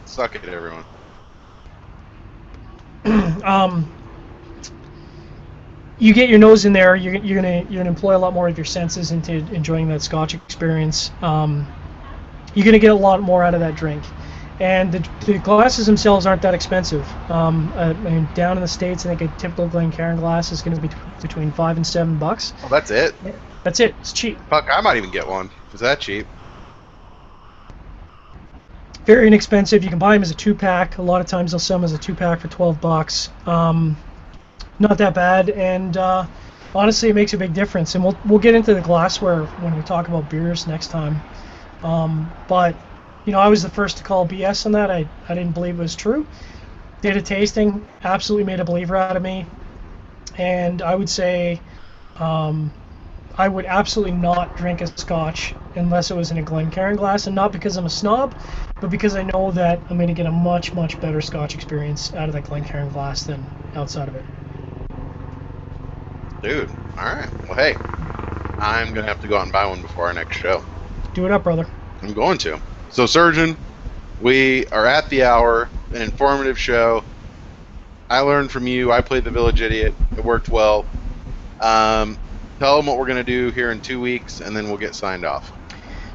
Suck it, everyone. You get your nose in there. You're gonna employ a lot more of your senses into enjoying that Scotch experience. You're gonna get a lot more out of that drink, and the glasses themselves aren't that expensive. I mean, down in the States, I think a typical Glencairn glass is going to be between $5 and $7. Oh, that's it. That's it. It's cheap. Fuck, I might even get one. Is that cheap? Very inexpensive. You can buy them as a 2-pack. A lot of times they'll sell them as a 2-pack for $12. Not that bad, and honestly, it makes a big difference. And we'll get into the glassware when we talk about beers next time. But I was the first to call BS on that. I didn't believe it was true. Did a tasting, absolutely made a believer out of me, and I would say I would absolutely not drink a Scotch unless it was in a Glencairn glass, and not because I'm a snob, but because I know that I'm going to get a much, much better Scotch experience out of that Glencairn glass than outside of it. Dude, alright. Well, hey, I'm going to have to go out and buy one before our next show. Do it up, brother. I'm going to. So, Surgeon, we are at the hour, an informative show. I learned from you. I played the Village Idiot. It worked well. Tell them what we're going to do here in 2 weeks, and then we'll get signed off.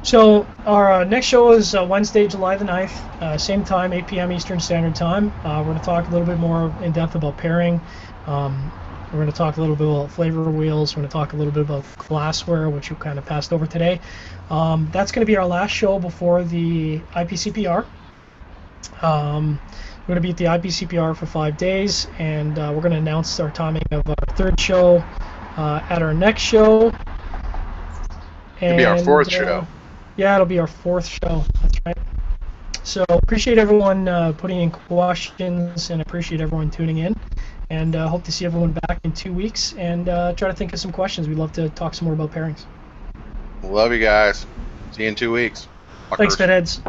So our next show is Wednesday, July the 9th, same time, 8 p.m. Eastern Standard Time. We're going to talk a little bit more in depth about pairing. We're going to talk a little bit about flavor wheels. We're going to talk a little bit about glassware, which you kind of passed over today. That's going to be our last show before the IPCPR. We're going to be at the IPCPR for 5 days, and we're going to announce our timing of our third show at our next show. It'll be our fourth show. Yeah, it'll be our fourth show. That's right. So appreciate everyone putting in questions, and appreciate everyone tuning in. And hope to see everyone back in 2 weeks, and try to think of some questions. We'd love to talk some more about pairings. Love you guys. See you in 2 weeks. Thanks, Fitheads.